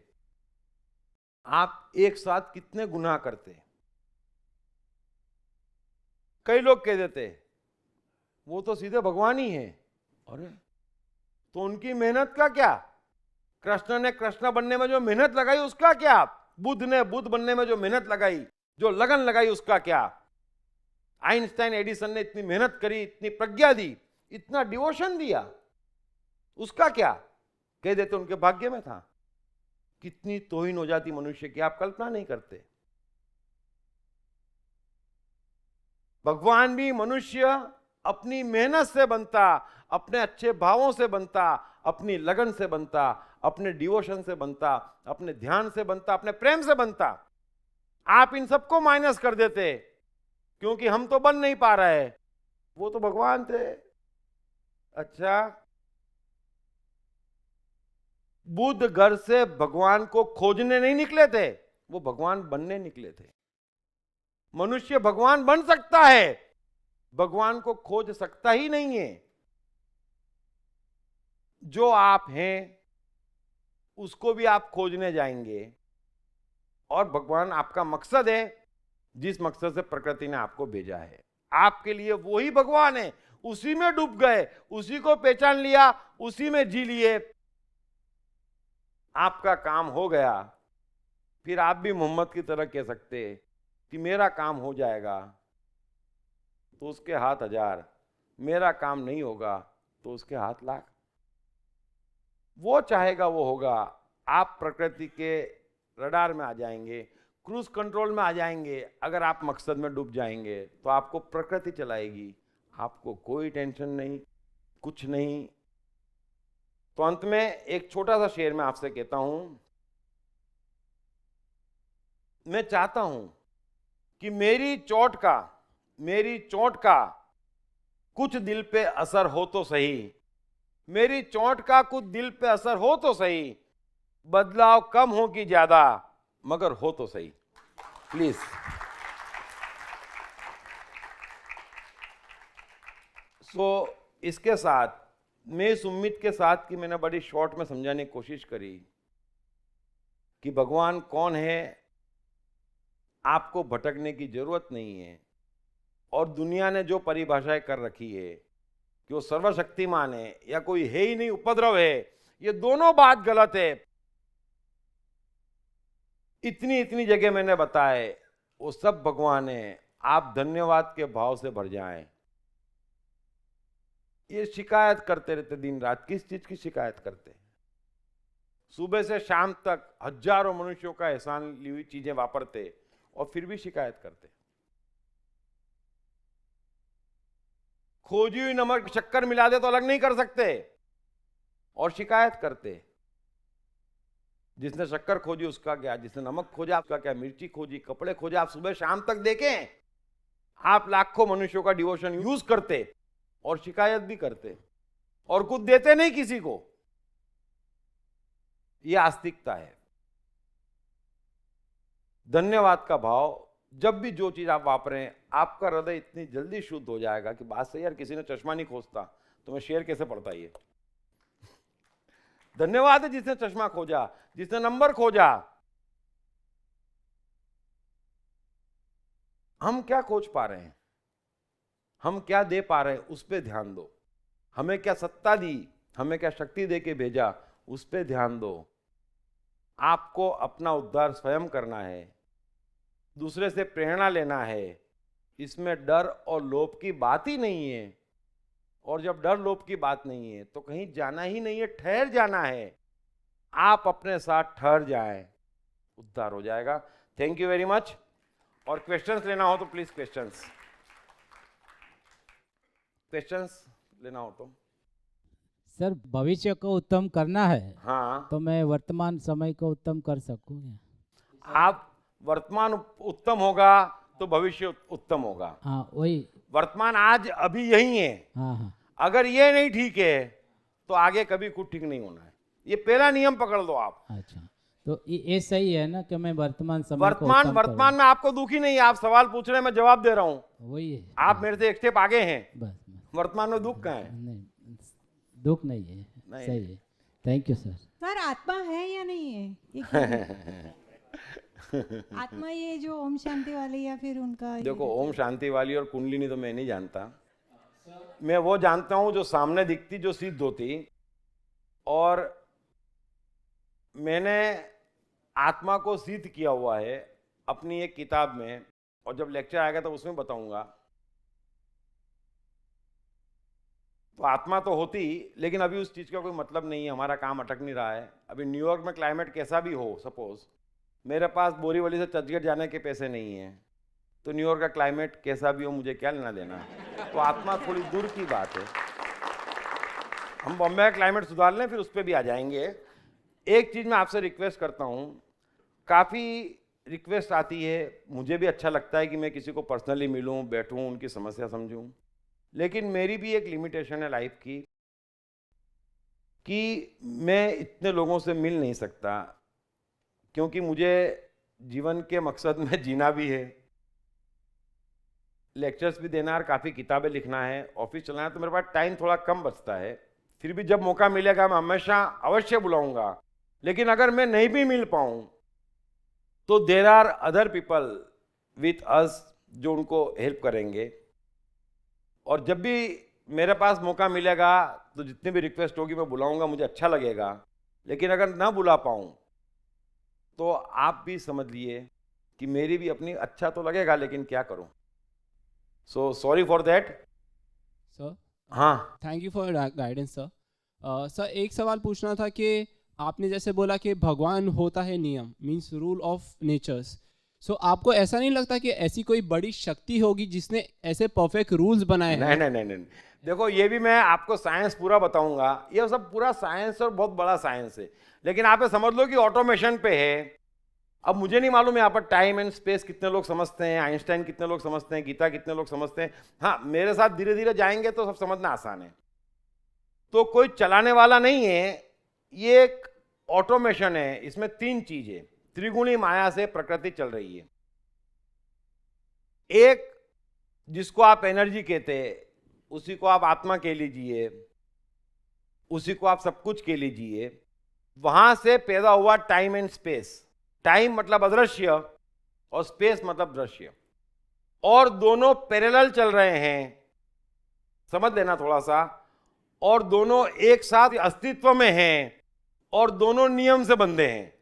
आप एक साथ कितने गुनाह करते। कई लोग कह देते वो तो सीधे भगवान ही है। अरे तो उनकी मेहनत का क्या? कृष्ण ने कृष्ण बनने में जो मेहनत लगाई उसका क्या? बुद्ध ने बुद्ध बनने में जो मेहनत लगाई, जो लगन लगाई, उसका क्या? आइंस्टाइन एडिसन ने इतनी मेहनत करी, इतनी प्रज्ञा दी, इतना डिवोशन दिया, उसका क्या? कह देते उनके भाग्य में था। कितनी तौहीन हो जाती मनुष्य की, आप कल्पना नहीं करते। भगवान भी मनुष्य अपनी मेहनत से बनता, अपने अच्छे भावों से बनता, अपनी लगन से बनता, अपने डिवोशन से बनता, अपने ध्यान से बनता, अपने प्रेम से बनता। आप इन सबको माइनस कर देते क्योंकि हम तो बन नहीं पा रहे, वो तो भगवान थे। अच्छा, बुद्ध घर से भगवान को खोजने नहीं निकले थे, वो भगवान बनने निकले थे। मनुष्य भगवान बन सकता है, भगवान को खोज सकता ही नहीं है। जो आप हैं उसको भी आप खोजने जाएंगे, और भगवान आपका मकसद है, जिस मकसद से प्रकृति ने आपको भेजा है, आपके लिए वो ही भगवान है। उसी में डूब गए, उसी को पहचान लिया, उसी में जी लिए, आपका काम हो गया। फिर आप भी मोहम्मद की तरह कह सकते कि मेरा काम हो जाएगा तो उसके हाथ 1000, मेरा काम नहीं होगा तो उसके हाथ 1,00,000। वो चाहेगा वो होगा। आप प्रकृति के रडार में आ जाएंगे, क्रूज कंट्रोल में आ जाएंगे। अगर आप मकसद में डूब जाएंगे तो आपको प्रकृति चलाएगी, आपको कोई टेंशन नहीं, कुछ नहीं। तो अंत में एक छोटा सा शेर मैं आपसे कहता हूं। मैं चाहता हूं कि मेरी चोट का कुछ दिल पे असर हो तो सही, मेरी चोट का कुछ दिल पे असर हो तो सही, बदलाव कम हो कि ज्यादा, मगर हो तो सही। प्लीज। इसके साथ मैं इस उम्मीद के साथ कि मैंने बड़ी शॉर्ट में समझाने की कोशिश करी कि भगवान कौन है, आपको भटकने की जरूरत नहीं है। और दुनिया ने जो परिभाषाएं कर रखी है कि वो सर्वशक्तिमान है या कोई है ही नहीं, उपद्रव है, ये दोनों बात गलत है। इतनी जगह मैंने बताए, वो सब भगवान है। आप धन्यवाद के भाव से भर जाएं। ये शिकायत करते रहते दिन रात, किस चीज की शिकायत करते? सुबह से शाम तक हजारों मनुष्यों का एहसान ली हुई चीजें वापरते और फिर भी शिकायत करते। खोजी हुई नमक शक्कर मिला दे तो अलग नहीं कर सकते और शिकायत करते। जिसने शक्कर खोजी उसका क्या, जिसने नमक खोजा उसका क्या, मिर्ची खोजी, कपड़े खोजे। आप सुबह शाम तक देखें, आप लाखों मनुष्यों का डिवोशन यूज करते और शिकायत भी करते और कुछ देते नहीं किसी को। यह आस्तिकता है। धन्यवाद का भाव, जब भी जो चीज आप वापरें, आपका हृदय इतनी जल्दी शुद्ध हो जाएगा कि बात सही यार, किसी ने चश्मा नहीं खोजता तो मैं शेर कैसे पढ़ता ये। धन्यवाद है जिसने चश्मा खोजा, जिसने नंबर खोजा। हम क्या खोज पा रहे हैं, हम क्या दे पा रहे हैं, उस पर ध्यान दो। हमें क्या सत्ता दी, हमें क्या शक्ति दे के भेजा, उस पर ध्यान दो। आपको अपना उद्धार स्वयं करना है, दूसरे से प्रेरणा लेना है। इसमें डर और लोभ की बात ही नहीं है। और जब डर लोभ की बात नहीं है तो कहीं जाना ही नहीं है, ठहर जाना है। आप अपने साथ ठहर जाएं, उद्धार हो जाएगा। Thank you very much. और क्वेश्चंस लेना हो तो प्लीज क्वेश्चंस लेना हो तो। सर, भविष्य को उत्तम करना है, हाँ, तो मैं वर्तमान समय को उत्तम कर सकूँ? आप वर्तमान उत्तम होगा तो भविष्य उत्तम होगा। हाँ, वही। वर्तमान आज अभी यही है। हाँ हाँ। अगर ये नहीं ठीक है तो आगे कभी कुछ ठीक नहीं होना है। ये पहला नियम पकड़ लो आप। अच्छा, तो ये सही है ना कि मैं वर्तमान समय को उत्तम वर्तमान में आपको दुखी नहीं है। आप सवाल पूछ रहे हैं, मैं जवाब दे रहा हूँ। वही है। आप मेरे से एक स्टेप आगे हैं। बस। वर्तमान में दुख कहाँ है? नहीं, दुख नहीं है। नहीं। सही है। Thank you sir. सर, आत्मा है या नहीं है? ये क्या आत्मा ये जो ओम शांति वाले या फिर उनका? देखो, ओम शांति वाली और कुंडलिनी तो मैं नहीं जानता। मैं वो जानता हूं जो सामने दिखती, जो सिद्ध होती। और मैंने आत्मा को सिद्ध किया हुआ है अपनी एक किताब में, और जब लेक्चर आएगा तो उसमें बताऊंगा। तो आत्मा तो होती, लेकिन अभी उस चीज का कोई मतलब नहीं है। हमारा काम अटक नहीं रहा है। अभी न्यूयॉर्क में क्लाइमेट कैसा भी हो, सपोज मेरे पास बोरीवली से चर्चगेट जाने के पैसे नहीं हैं, तो न्यूयॉर्क का क्लाइमेट कैसा भी हो मुझे क्या लेना देना है। तो आत्मा थोड़ी दूर की बात है। हम बॉम्बे का क्लाइमेट सुधार लें, फिर उस पर भी आ जाएंगे। एक चीज़ मैं आपसे रिक्वेस्ट करता हूँ, काफ़ी रिक्वेस्ट आती है, मुझे भी अच्छा लगता है कि मैं किसी को पर्सनली मिलूँ, बैठूँ, उनकी समस्या समझूँ। लेकिन मेरी भी एक लिमिटेशन है लाइफ की, कि मैं इतने लोगों से मिल नहीं सकता, क्योंकि मुझे जीवन के मकसद में जीना भी है, लेक्चर्स भी देना और काफ़ी किताबें लिखना है, ऑफिस चलाना है। तो मेरे पास टाइम थोड़ा कम बचता है। फिर भी जब मौका मिलेगा मैं हमेशा अवश्य बुलाऊंगा। लेकिन अगर मैं नहीं भी मिल पाऊँ तो there are other people with us जो उनको हेल्प करेंगे। और जब भी मेरे पास मौका मिलेगा तो जितनी भी रिक्वेस्ट होगी मैं बुलाऊंगा, मुझे अच्छा लगेगा। लेकिन अगर ना बुला पाऊँ तो आप भी समझ लिए कि मेरी भी अपनी अच्छा तो लगेगा, लेकिन क्या करूं। So sorry for that sir. हाँ, thank you for guidance sir. Sir, एक सवाल पूछना था कि आपने जैसे बोला कि भगवान होता है नियम, मीन्स रूल ऑफ नेचर्स। सो आपको ऐसा नहीं लगता कि ऐसी कोई बड़ी शक्ति होगी जिसने ऐसे परफेक्ट रूल्स बनाए हैं? नहीं। देखो, ये भी मैं आपको साइंस पूरा बताऊंगा। ये सब पूरा साइंस और बहुत बड़ा साइंस है, लेकिन आप ये समझ लो कि ऑटोमेशन पे है। अब मुझे नहीं मालूम यहाँ पर टाइम एंड स्पेस कितने लोग समझते हैं, आइंस्टाइन कितने लोग समझते हैं, गीता कितने लोग समझते हैं। हाँ, मेरे साथ धीरे धीरे जाएंगे तो सब समझना आसान है। तो कोई चलाने वाला नहीं है, ये एक ऑटोमेशन है। इसमें तीन चीजें, त्रिगुणी माया से प्रकृति चल रही है। एक जिसको आप एनर्जी कहते हैं, उसी को आप आत्मा कह लीजिए, उसी को आप सब कुछ कह लीजिए। वहां से पैदा हुआ टाइम एंड स्पेस। टाइम मतलब अदृश्य और स्पेस मतलब दृश्य, और दोनों पैरेलल चल रहे हैं, समझ लेना थोड़ा सा। और दोनों एक साथ अस्तित्व में हैं और दोनों नियम से बंधे हैं।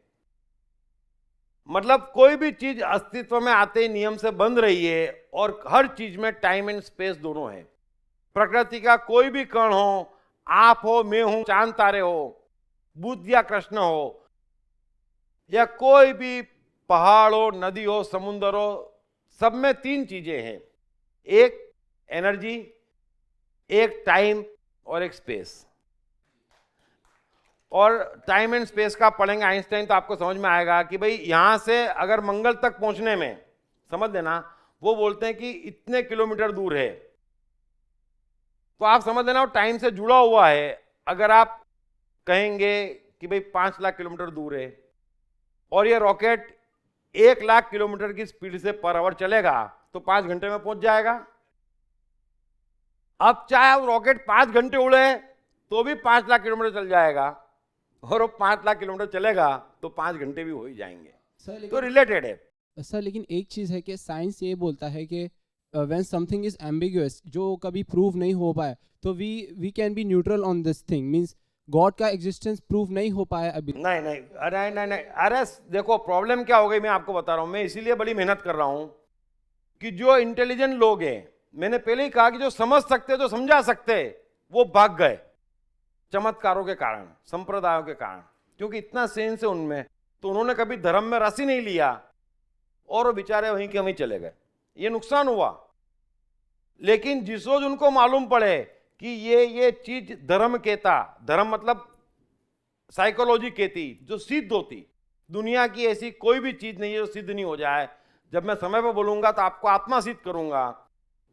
मतलब कोई भी चीज अस्तित्व में आते ही नियम से बंध रही है, और हर चीज में टाइम एंड स्पेस दोनों है। प्रकृति का कोई भी कण हो, आप हो, मैं हूं, चांद तारे हो, बुद्ध या कृष्ण हो, या कोई भी पहाड़ हो, नदी हो, समुद्र हो, सब में तीन चीजें हैं। एक एनर्जी, एक टाइम और एक स्पेस। और टाइम एंड स्पेस का पढ़ेंगे आइंस्टाइन तो आपको समझ में आएगा कि भाई यहां से अगर मंगल तक पहुंचने में, समझ लेना, वो बोलते हैं कि इतने किलोमीटर दूर है, तो आप समझ लेना वो टाइम से जुड़ा हुआ है। अगर आप कहेंगे कि भाई 5 लाख किलोमीटर दूर है और ये रॉकेट 1 लाख किलोमीटर की स्पीड से पर आवर चलेगा तो 5 घंटे में पहुंच जाएगा। अब चाहे वो रॉकेट 5 घंटे उड़े तो भी 5 लाख किलोमीटर चल जाएगा, और वो 5 लाख किलोमीटर चलेगा तो 5 घंटे भी हो ही जाएंगे। सर तो रिलेटेड है सर, लेकिन एक चीज़ है कि साइंस ये बोलता है कि व्हेन समथिंग इज एम्बिगुअस, जो कभी प्रूव नहीं हो पाए, तो we can be neutral on this thing, means God का एग्जिस्टेंस प्रूव नहीं हो पाया अभी। नहीं, अरे देखो प्रॉब्लम क्या हो गई, मैं आपको बता रहा हूं। मैं इसीलिए बड़ी मेहनत कर रहा हूं कि जो इंटेलिजेंट लोग हैं, मैंने पहले ही कहा कि जो समझ सकते, जो समझा सकते, वो भाग गए चमत्कारों के कारण, संप्रदायों के कारण, क्योंकि इतना सेंस है उनमें, तो उन्होंने कभी धर्म में रस ही नहीं लिया और वो बेचारे वहीं के वहीं चले गए। ये नुकसान हुआ। लेकिन जिस रोज उनको मालूम पड़े कि ये चीज धर्म कहता, धर्म मतलब साइकोलॉजी कहती, जो सिद्ध होती, दुनिया की ऐसी कोई भी चीज नहीं है जो सिद्ध नहीं हो जाए। जब मैं समय पे बोलूंगा तो आपको आत्मा सिद्ध करूंगा,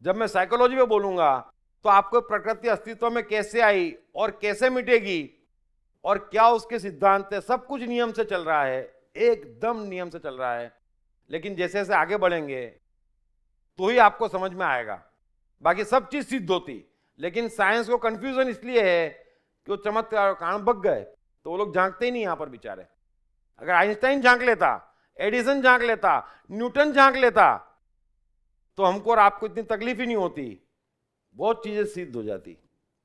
जब मैं साइकोलॉजी पे बोलूंगा तो आपको प्रकृति अस्तित्व में कैसे आई और कैसे मिटेगी और क्या उसके सिद्धांत है, सब कुछ नियम से चल रहा है, एकदम नियम से चल रहा है। लेकिन जैसे जैसे आगे बढ़ेंगे तो ही आपको समझ में आएगा। बाकी सब चीज सिद्ध होती, लेकिन साइंस को कंफ्यूजन इसलिए है कि वो चमत्कार कारण बग गए, तो वो लोग झांकते ही नहीं यहां पर बेचारे। अगर आइंस्टाइन झांक लेता, एडिसन झांक लेता, न्यूटन झांक लेता, तो हमको और आपको इतनी तकलीफ ही नहीं होती, बहुत चीजें सिद्ध हो जाती,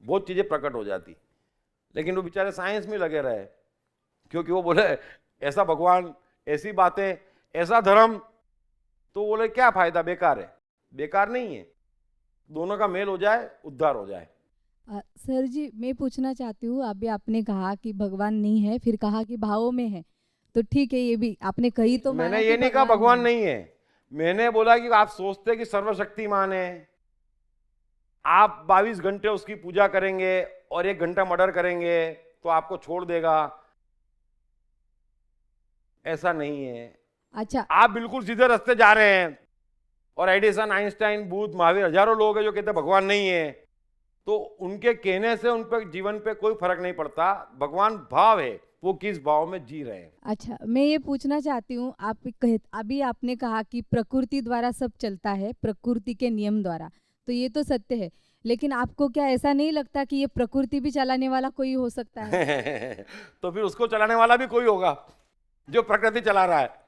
बहुत चीजें प्रकट हो जाती। लेकिन वो बेचारे साइंस में लगे रहे, क्योंकि वो बोले ऐसा भगवान, ऐसी बातें, ऐसा धर्म, तो बोले क्या फायदा, बेकार है। बेकार नहीं है, दोनों का मेल हो जाए, उद्धार हो जाए। सर जी, मैं पूछना चाहती हूँ, अभी आपने कहा कि भगवान नहीं है, फिर कहा कि भावों में है, तो ठीक है, ये भी आपने कही तो मैंने ये नहीं कहा भगवान नहीं है, मैंने बोला कि आप सोचते कि सर्वशक्तिमान है, आप 22 घंटे उसकी पूजा करेंगे और 1 घंटा मर्डर करेंगे तो आपको छोड़ देगा, ऐसा नहीं है। अच्छा, आप बिल्कुल सीधे रास्ते जा रहे हैं। और एडिसन, आइंस्टाइन, बुद्ध, महावीर, हजारों लोग हैं जो कहते हैं भगवान नहीं है, तो उनके कहने से उन पर जीवन पे कोई फर्क नहीं पड़ता। भगवान भाव है, वो किस भाव में जी रहे हैं। अच्छा, मैं ये पूछना चाहती हूँ, अभी आपने कहा कि प्रकृति द्वारा सब चलता है, प्रकृति के नियम द्वारा, तो ये तो सत्य है, लेकिन आपको क्या ऐसा नहीं लगता कि ये प्रकृति भी चलाने वाला कोई हो सकता है? तो फिर उसको चलाने वाला भी कोई होगा जो प्रकृति चला रहा है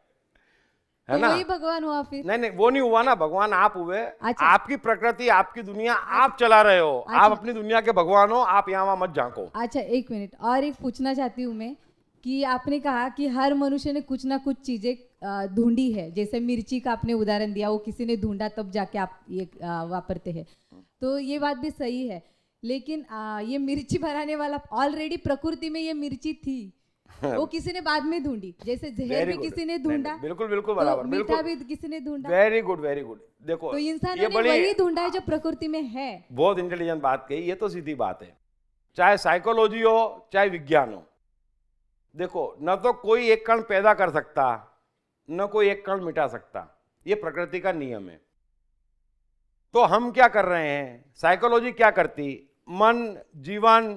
तो ना? वही भगवान हुआ फिर? नहीं, वो नहीं हुआ ना, भगवान आप हुए। अच्छा। आपकी प्रकृति, आपकी दुनिया, आप चला रहे हो। अच्छा। आप अपनी दुनिया के भगवान हो, आप यहाँ वहां मत झांको। अच्छा, 1 मिनट और एक पूछना चाहती हूँ मैं कि आपने कहा कि हर मनुष्य ने कुछ ना कुछ चीजें ढूंढी है, जैसे मिर्ची का आपने उदाहरण दिया, वो किसी ने ढूंढा तब जाके आप ये वापरते हैं, तो ये बात भी सही है। लेकिन ये मिर्ची बनाने वाला ऑलरेडी प्रकृति में ये मिर्ची थी, वो किसी ने बाद में ढूंढी, जैसे जहर भी किसी ने ढूंढा, बिल्कुल बिल्कुल तो बराबर, मीठा भी किसी ने ढूंढा। Very good, very good. देखो, तो इंसान ये ने बड़ी वही ढूंढा है जो प्रकृति में है। बहुत इंटेलिजेंट बात कही, ये तो सीधी बात है, चाहे साइकोलॉजी हो चाहे विज्ञान हो। देखो, न तो कोई एक कण पैदा कर सकता, न कोई एक कण मिटा सकता, ये प्रकृति का नियम है। तो हम क्या कर रहे हैं, साइकोलॉजी क्या करती, मन, जीवन,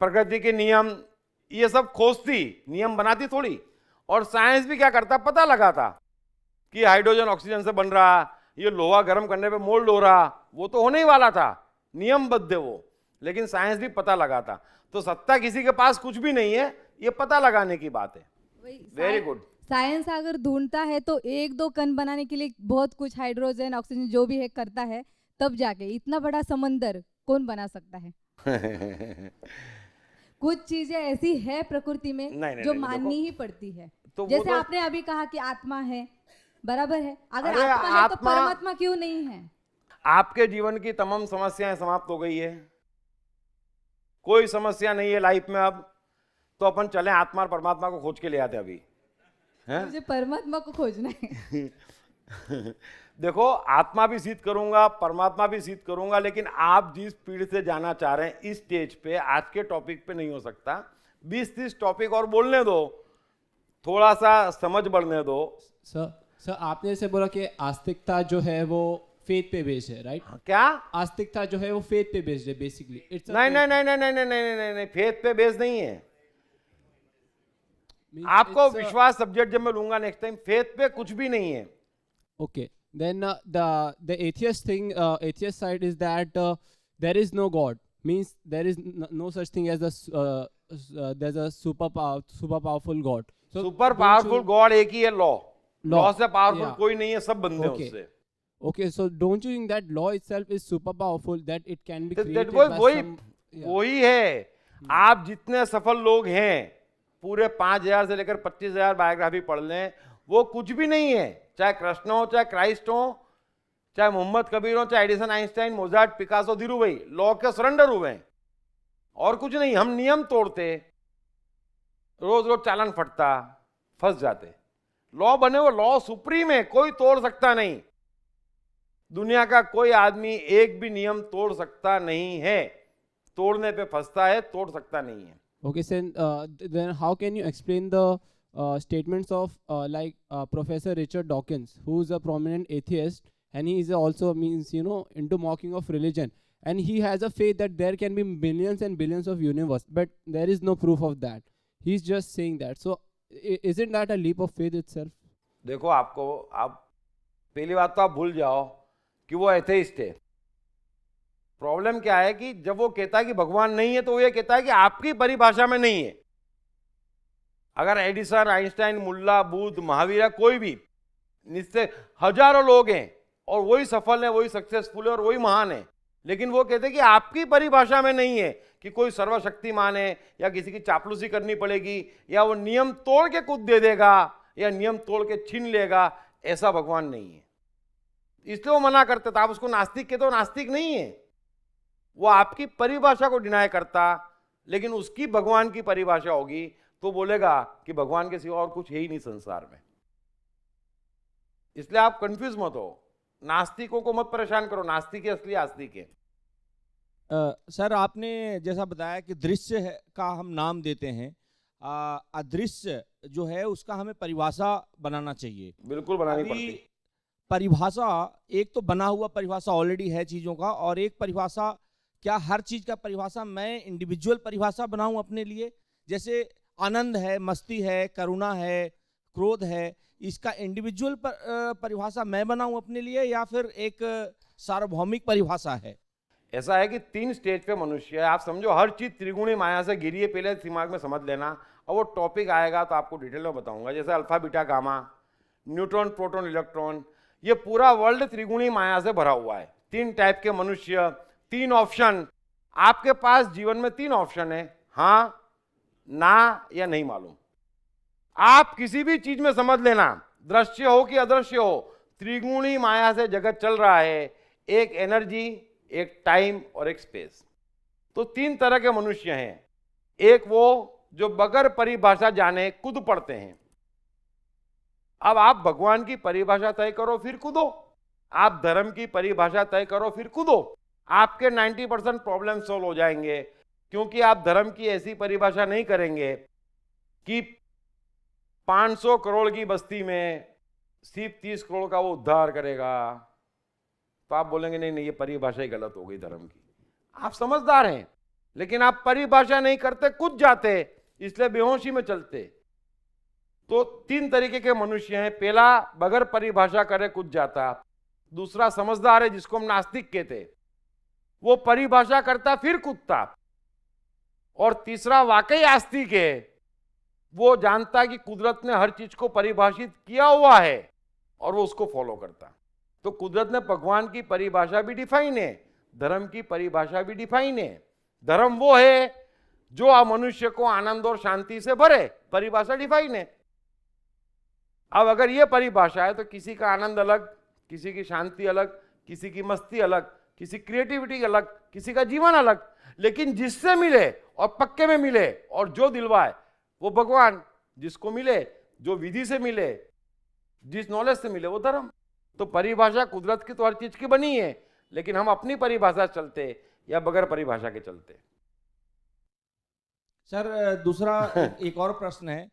प्रकृति के नियम, ये सब खोजती, नियम बनाती थोड़ी। और साइंस भी क्या करता, पता लगाता कि हाइड्रोजन ऑक्सीजन से बन रहा, ये लोहा गर्म करने पे मोल्ड हो रहा, वो तो होने ही वाला था, नियमबद्ध है वो, लेकिन साइंस भी पता लगाता। तो सत्ता किसी के पास कुछ भी नहीं है, ये पता लगाने की बात है। Very good. साइंस अगर ढूंढता है तो 1-2 कण बनाने के लिए बहुत कुछ हाइड्रोजन, ऑक्सीजन जो भी है करता है, तब जाके इतना बड़ा समंदर कौन बना सकता है? कुछ चीजें ऐसी है प्रकृति में जो माननी ही पड़ती है। तो जैसे आपने अभी कहा कि आत्मा है, बराबर है, अगर आत्मा है तो परमात्मा क्यों नहीं है? आपके जीवन की तमाम समस्याएं समाप्त हो गई है, कोई समस्या नहीं है लाइफ में अब, तो अपन चले आत्मा और परमात्मा को खोज के ले आते अभी। मुझे परमात्मा को खोजना है। देखो, आत्मा भी सिद्ध करूंगा, परमात्मा भी सिद्ध करूंगा, लेकिन आप जिस पीढ़ी से जाना चाह रहे हैं इस स्टेज पे आज के टॉपिक पे नहीं हो सकता। 20-30 टॉपिक और बोलने दो, थोड़ा सा समझ बढ़ने दो। सर आपने जैसे बोला कि आस्तिकता जो है वो फेथ पे बेस्ड है, राइट? क्या आस्तिकता जो है वो फेथ पे बेस्ड है बेसिकली। नहीं नहीं नहीं नहीं नहीं नहीं नहीं नहीं नहीं, फेथ पे बेस्ड नहीं है। आपको विश्वास सब्जेक्ट जब मैं लूंगा नेक्स्ट टाइम, फेथ पे कुछ भी नहीं है। Okay, then the atheist thing, atheist side is that there is no God, means there is no such thing as there's a super powerful God. So super powerful God एक ही है, law से powerful Yeah. कोई नहीं है, सब बंदे हैं Okay. उससे। Okay, so don't you think that law itself is super powerful, that it can be created वो by वही some? Yeah. वही है। आप जितने सफल लोग हैं, पूरे 5,000 से लेकर 25,000 बायोग्राफी पढ़ लें, वो कुछ भी नहीं है। चाहे कृष्ण हो, चाहे क्राइस्ट हो, चाहे मोहम्मद कबीर हो, चाहे Edison, Einstein, Mozart, Picasso, Dhirubhai, law के सरेंडर हुए हैं और कुछ नहीं। हम नियम तोड़ते, रोज रोज चालान फटता, फंस जाते। लॉ बने वो लॉ सुप्रीम है, कोई तोड़ सकता नहीं। दुनिया का कोई आदमी एक भी नियम तोड़ सकता नहीं है। तोड़ने पे फंसता है, तोड़ सकता नहीं है। Okay, then how can you explain the statements of Professor Richard Dawkins, who is a prominent atheist, and he is also into mocking of religion, and he has a faith that there can be billions and billions of universe, but there is no proof of that. He's just saying that. So isn't that a leap of faith itself? देखो, आप पहली बात तो आप भूल जाओ कि वो एथेइस्ट है। प्रॉब्लम क्या है कि जब वो कहता है कि भगवान नहीं है, तो वो ये कहता है कि आपकी परिभाषा में नहीं है। अगर एडिसन, आइंस्टाइन, मुल्ला, बुद्ध, महावीर, कोई भी, निश्चय हजारों लोग हैं और वही सफल है, वही सक्सेसफुल है और वही महान है, लेकिन वो कहते हैं कि आपकी परिभाषा में नहीं है कि कोई सर्वशक्तिमान है या किसी की चापलूसी करनी पड़ेगी या वो नियम तोड़ के कुछ दे देगा या नियम तोड़ के छीन लेगा। ऐसा भगवान नहीं है, इसलिए वो मना करते थे। आप उसको नास्तिक कहते हो, नास्तिक नहीं है। वो आपकी परिभाषा को डिनाय करता, लेकिन उसकी भगवान की परिभाषा होगी तो बोलेगा कि भगवान के सिवा और कुछ है ही नहीं संसार में। इसलिए आप कंफ्यूज मत हो, नास्तिकों को मत परेशान करो। नास्तिक असली आस्तिक है। सर, आपने जैसा बताया कि दृश्य का हम नाम देते हैं, अदृश्य जो है उसका हमें परिभाषा बनाना चाहिए। बिल्कुल बनानी पड़ती। परिभाषा, एक तो बना हुआ परिभाषा ऑलरेडी है चीज़ों का, और एक परिभाषा, क्या हर चीज़ का परिभाषा मैं इंडिविजुअल परिभाषा बनाऊं अपने लिए? जैसे आनंद है, मस्ती है, करुणा है, क्रोध है, इसका इंडिविजुअल परिभाषा मैं बनाऊं अपने लिए, या फिर एक सार्वभौमिक परिभाषा है? ऐसा है कि 3 स्टेज पे मनुष्य है। आप समझो हर चीज त्रिगुणी माया से घिरी है, पहले दिमाग में समझ लेना, और वो टॉपिक आएगा तो आपको डिटेल में बताऊंगा। जैसे alpha, beta, gamma, neutron, proton, electron, ये पूरा वर्ल्ड त्रिगुणी माया से भरा हुआ है। 3 टाइप के मनुष्य, 3 ऑप्शन। आपके पास जीवन में 3 ऑप्शन है, हाँ, ना या नहीं मालूम। आप किसी भी चीज में समझ लेना, दृश्य हो कि अदृश्य हो, त्रिगुणी माया से जगत चल रहा है। एक एनर्जी, एक टाइम और एक स्पेस। तो 3 तरह के मनुष्य हैं। एक वो जो बगैर परिभाषा जाने कूद पड़ते हैं। अब आप भगवान की परिभाषा तय करो फिर कूदो, आप धर्म की परिभाषा तय करो फिर कूदो, आपके 90% प्रॉब्लम सॉल्व हो जाएंगे। क्योंकि आप धर्म की ऐसी परिभाषा नहीं करेंगे कि 500 करोड़ की बस्ती में सिर्फ 30 करोड़ का वो उद्धार करेगा, तो आप बोलेंगे नहीं नहीं, ये परिभाषा ही गलत हो गई धर्म की। आप समझदार हैं, लेकिन आप परिभाषा नहीं करते, कूद जाते, इसलिए बेहोशी में चलते। तो 3 तरीके के मनुष्य हैं। पहला बगैर परिभाषा करे कूद जाता, दूसरा समझदार है जिसको हम नास्तिक कहते, वो परिभाषा करता फिर कूदता, और तीसरा वाकई आस्तिक है, वो जानता कि कुदरत ने हर चीज को परिभाषित किया हुआ है और वो उसको फॉलो करता। तो कुदरत ने भगवान की परिभाषा भी डिफाइन है, धर्म की परिभाषा भी डिफाइन है। धर्म वो है जो मनुष्य को आनंद और शांति से भरे, परिभाषा डिफाइन है। अब अगर ये परिभाषा है तो किसी का आनंद अलग, किसी की शांति अलग, किसी की मस्ती अलग, किसी क्रिएटिविटी अलग, किसी का जीवन अलग, लेकिन जिससे मिले और पक्के में मिले और जो दिलवाए वो भगवान, जिसको मिले, जो विधि से मिले, जिस नॉलेज से मिले वो धर्म। तो परिभाषा कुदरत की तो हर चीज की बनी है, लेकिन हम अपनी परिभाषा चलते या बगैर परिभाषा के चलते। सर दूसरा एक और प्रश्न है।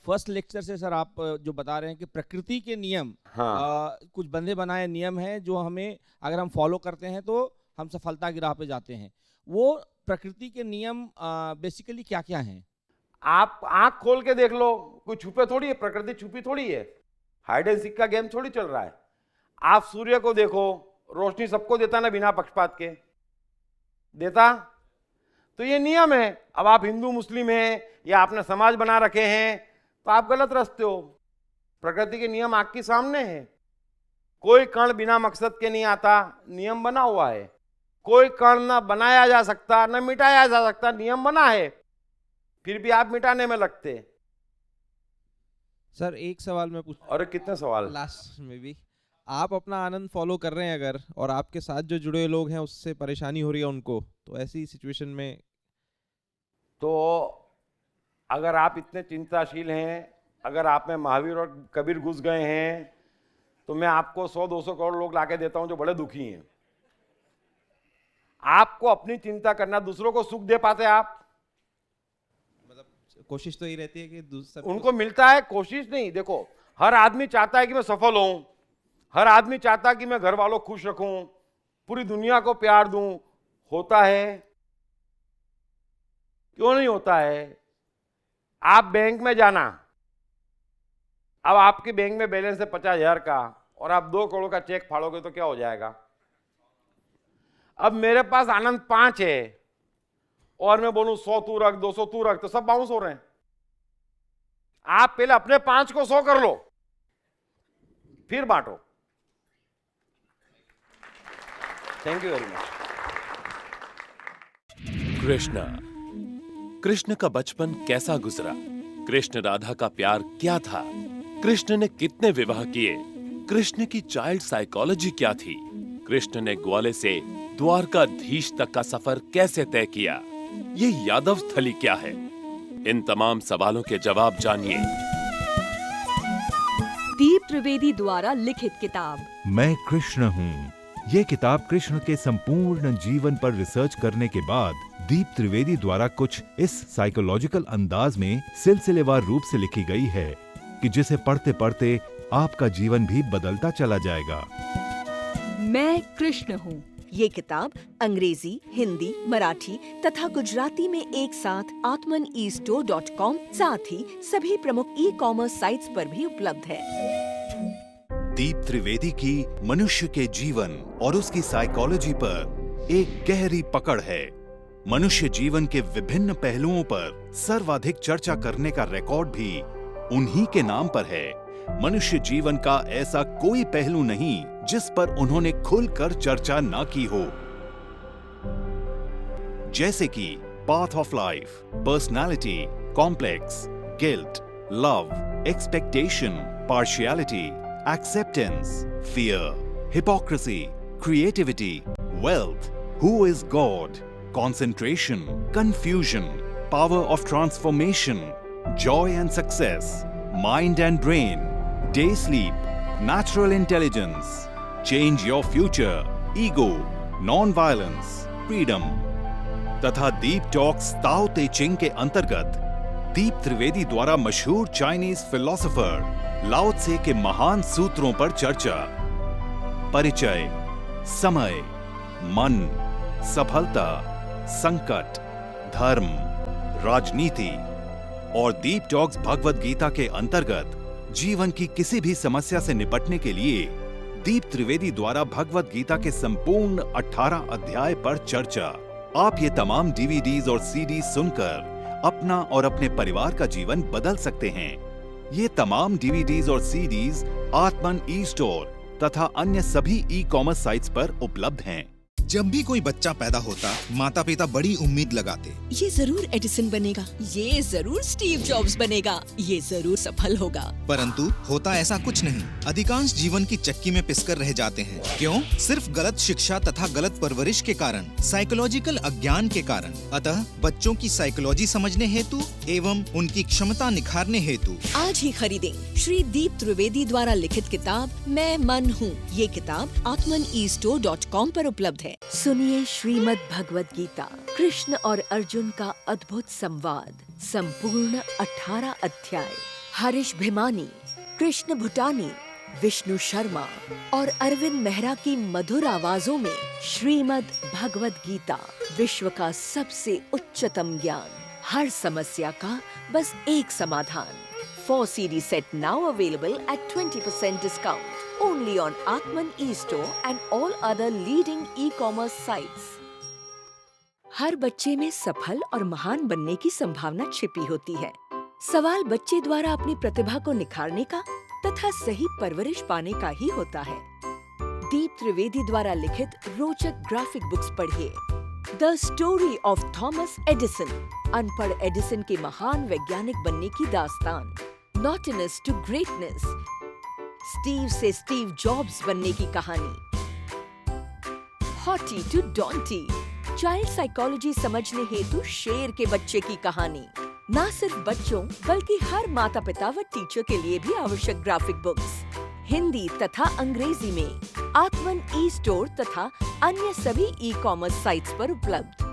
फर्स्ट लेक्चर से सर आप जो बता रहे हैं कि प्रकृति के नियम, हाँ। कुछ बंधे बनाए नियम हैं जो हमें अगर हम फॉलो करते हैं तो हम सफलता की राह पे जाते हैं। वो प्रकृति के नियम बेसिकली क्या क्या हैं? आप आंख खोल के देख लो, कोई छुपे थोड़ी है, प्रकृति छुपी थोड़ी है, हाइड एंड सीक का गेम थोड़ी चल रहा है। आप सूर्य को देखो, रोशनी सबको देता ना बिना पक्षपात के, देता? तो ये नियम है। अब आप हिंदू मुस्लिम हैं या आपने समाज बना रखे हैं तो आप गलत रास्ते हो। प्रकृति के नियम आंख के सामने है। कोई कण बिना मकसद के नहीं आता, नियम बना हुआ है। कोई कण ना बनाया जा सकता ना मिटाया जा सकता, नियम बना है, फिर भी आप मिटाने में लगते। सर एक सवाल मैं पूछ, और कितने सवाल लास्ट में भी, आप अपना आनंद फॉलो कर रहे हैं अगर, और आपके साथ जो जुड़े हुए लोग हैं उससे परेशानी हो रही है उनको, तो ऐसी सिचुएशन में तो अगर आप इतने चिंताशील हैं, अगर आप में महावीर और कबीर घुस गए हैं, तो मैं आपको 100-200 करोड़ लोग लाके देता हूं जो बड़े दुखी हैं। आपको अपनी चिंता करना, दूसरों को सुख दे पाते आप? मतलब कोशिश तो यही रहती है कि उनको मिलता है, कोशिश नहीं। देखो, हर आदमी चाहता है कि मैं सफल हूं, हर आदमी चाहता है कि मैं घर वालों को खुश रखूं, पूरी दुनिया को प्यार दूं। होता है? क्यों नहीं होता है? आप बैंक में जाना, अब आपके बैंक में बैलेंस है 50,000 का और आप 2 करोड़ का चेक फाड़ोगे तो क्या हो जाएगा? अब मेरे पास आनंद 5 है और मैं बोलूं 100 तू रख, 200 तू रख, तो सब बाउंस हो रहे हैं। आप पहले अपने 5 को 100 कर लो, फिर बांटो। Thank you very much. Krishna का बचपन कैसा गुजरा? कृष्ण राधा का प्यार क्या था? कृष्ण ने कितने विवाह किए? कृष्ण की चाइल्ड साइकोलॉजी क्या थी? कृष्ण ने ग्वाले से द्वारकाधीश तक का सफर कैसे तय किया? ये यादव स्थली क्या है? इन तमाम सवालों के जवाब जानिए। दीप त्रिवेदी द्वारा लिखित किताब मैं कृष्ण हूँ। ये किताब कृष्ण के संपूर्ण जीवन पर रिसर्च करने के बाद दीप त्रिवेदी द्वारा कुछ इस साइकोलॉजिकल अंदाज में सिलसिलेवार रूप से लिखी गई है कि जिसे पढ़ते पढ़ते आपका जीवन भी बदलता चला जाएगा। मैं कृष्ण हूँ। ये किताब अंग्रेजी, हिंदी, मराठी तथा गुजराती में एक साथ atmanestore.com साथ ही सभी प्रमुख ई-कॉमर्स साइट्स पर भी उपलब्ध है। दीप त्रिवेदी की मनुष्य के जीवन और उसकी साइकोलॉजी पर एक गहरी पकड़ है। मनुष्य जीवन के विभिन्न पहलुओं पर सर्वाधिक चर्चा करने का रिकॉर्ड भी उन्हीं के नाम पर है। मनुष्य जीवन का ऐसा कोई पहलू नहीं जिस पर उन्होंने खुलकर चर्चा ना की हो, जैसे कि path of life, personality, complex, guilt, love, expectation, partiality, acceptance, fear, hypocrisy, creativity, wealth, who is God, concentration, confusion, power of transformation, joy and success, mind and brain, day sleep, natural intelligence, change your future, ego, non-violence, freedom, तथा दीप talks ताओ ते चिंग के अंतर्गत दीप त्रिवेदी द्वारा मशहूर Chinese philosopher लाओ त्से के महान सूत्रों पर चर्चा, परिचय, समय, मन, सफलता, संकट, धर्म, राजनीति और दीप टॉक्स भगवत गीता के अंतर्गत जीवन की किसी भी समस्या से निपटने के लिए दीप त्रिवेदी द्वारा भगवत गीता के संपूर्ण 18 अध्याय पर चर्चा। आप ये तमाम डीवीडीज और सीडीज सुनकर अपना और अपने परिवार का जीवन बदल सकते हैं। ये तमाम डीवीडीज और सीडीज आत्मन ई स्टोर तथा अन्य सभी ई-कॉमर्स साइट्स पर उपलब्ध हैं। जब भी कोई बच्चा पैदा होता, माता पिता बड़ी उम्मीद लगाते। ये जरूर एडिसन बनेगा, ये जरूर स्टीव जॉब्स बनेगा, ये जरूर सफल होगा। परंतु होता ऐसा कुछ नहीं। अधिकांश जीवन की चक्की में पिसकर रह जाते हैं। क्यों? सिर्फ गलत शिक्षा तथा गलत परवरिश के कारण, साइकोलॉजिकल अज्ञान के कारण। अतः बच्चों की साइकोलॉजी समझने हेतु एवं उनकी क्षमता निखारने हेतु आज ही खरीदें श्री दीप त्रिवेदी द्वारा लिखित किताब मैं मन हूँ। ये किताब atmanestore.com पर उपलब्ध है। सुनिए श्रीमद् भगवद गीता, कृष्ण और अर्जुन का अद्भुत संवाद, संपूर्ण 18 अध्याय। हरीश भिमानी, कृष्ण भूटानी, विष्णु शर्मा और अरविंद मेहरा की मधुर आवाजों में श्रीमद् भगवद गीता, विश्व का सबसे उच्चतम ज्ञान। हर समस्या का बस एक समाधान। 4 CD set now available at 20% discount only on Atman eStore and all other leading e-commerce sites. हर बच्चे में सफल और महान बनने की संभावना छिपी होती है। सवाल बच्चे द्वारा अपनी प्रतिभा को निखारने का तथा सही परवरिश पाने का ही होता है। दीप त्रिवेदी द्वारा लिखित रोचक ग्राफिक बुक्स पढ़िए। The story of Thomas Edison, अनपढ़ एडिसन के महान वैज्ञानिक बनने की दास्तान। नॉटिनेस टू ग्रेटनेस, स्टीव से स्टीव जॉब्स बनने की कहानी। हॉटी टू डॉन्टी, चाइल्ड साइकोलॉजी समझने हेतु शेर के बच्चे की कहानी। न सिर्फ बच्चों बल्कि हर माता पिता व टीचर के लिए भी आवश्यक ग्राफिक बुक्स हिंदी तथा अंग्रेजी में आत्मन ई स्टोर तथा अन्य सभी ई कॉमर्स साइट्स पर उपलब्ध।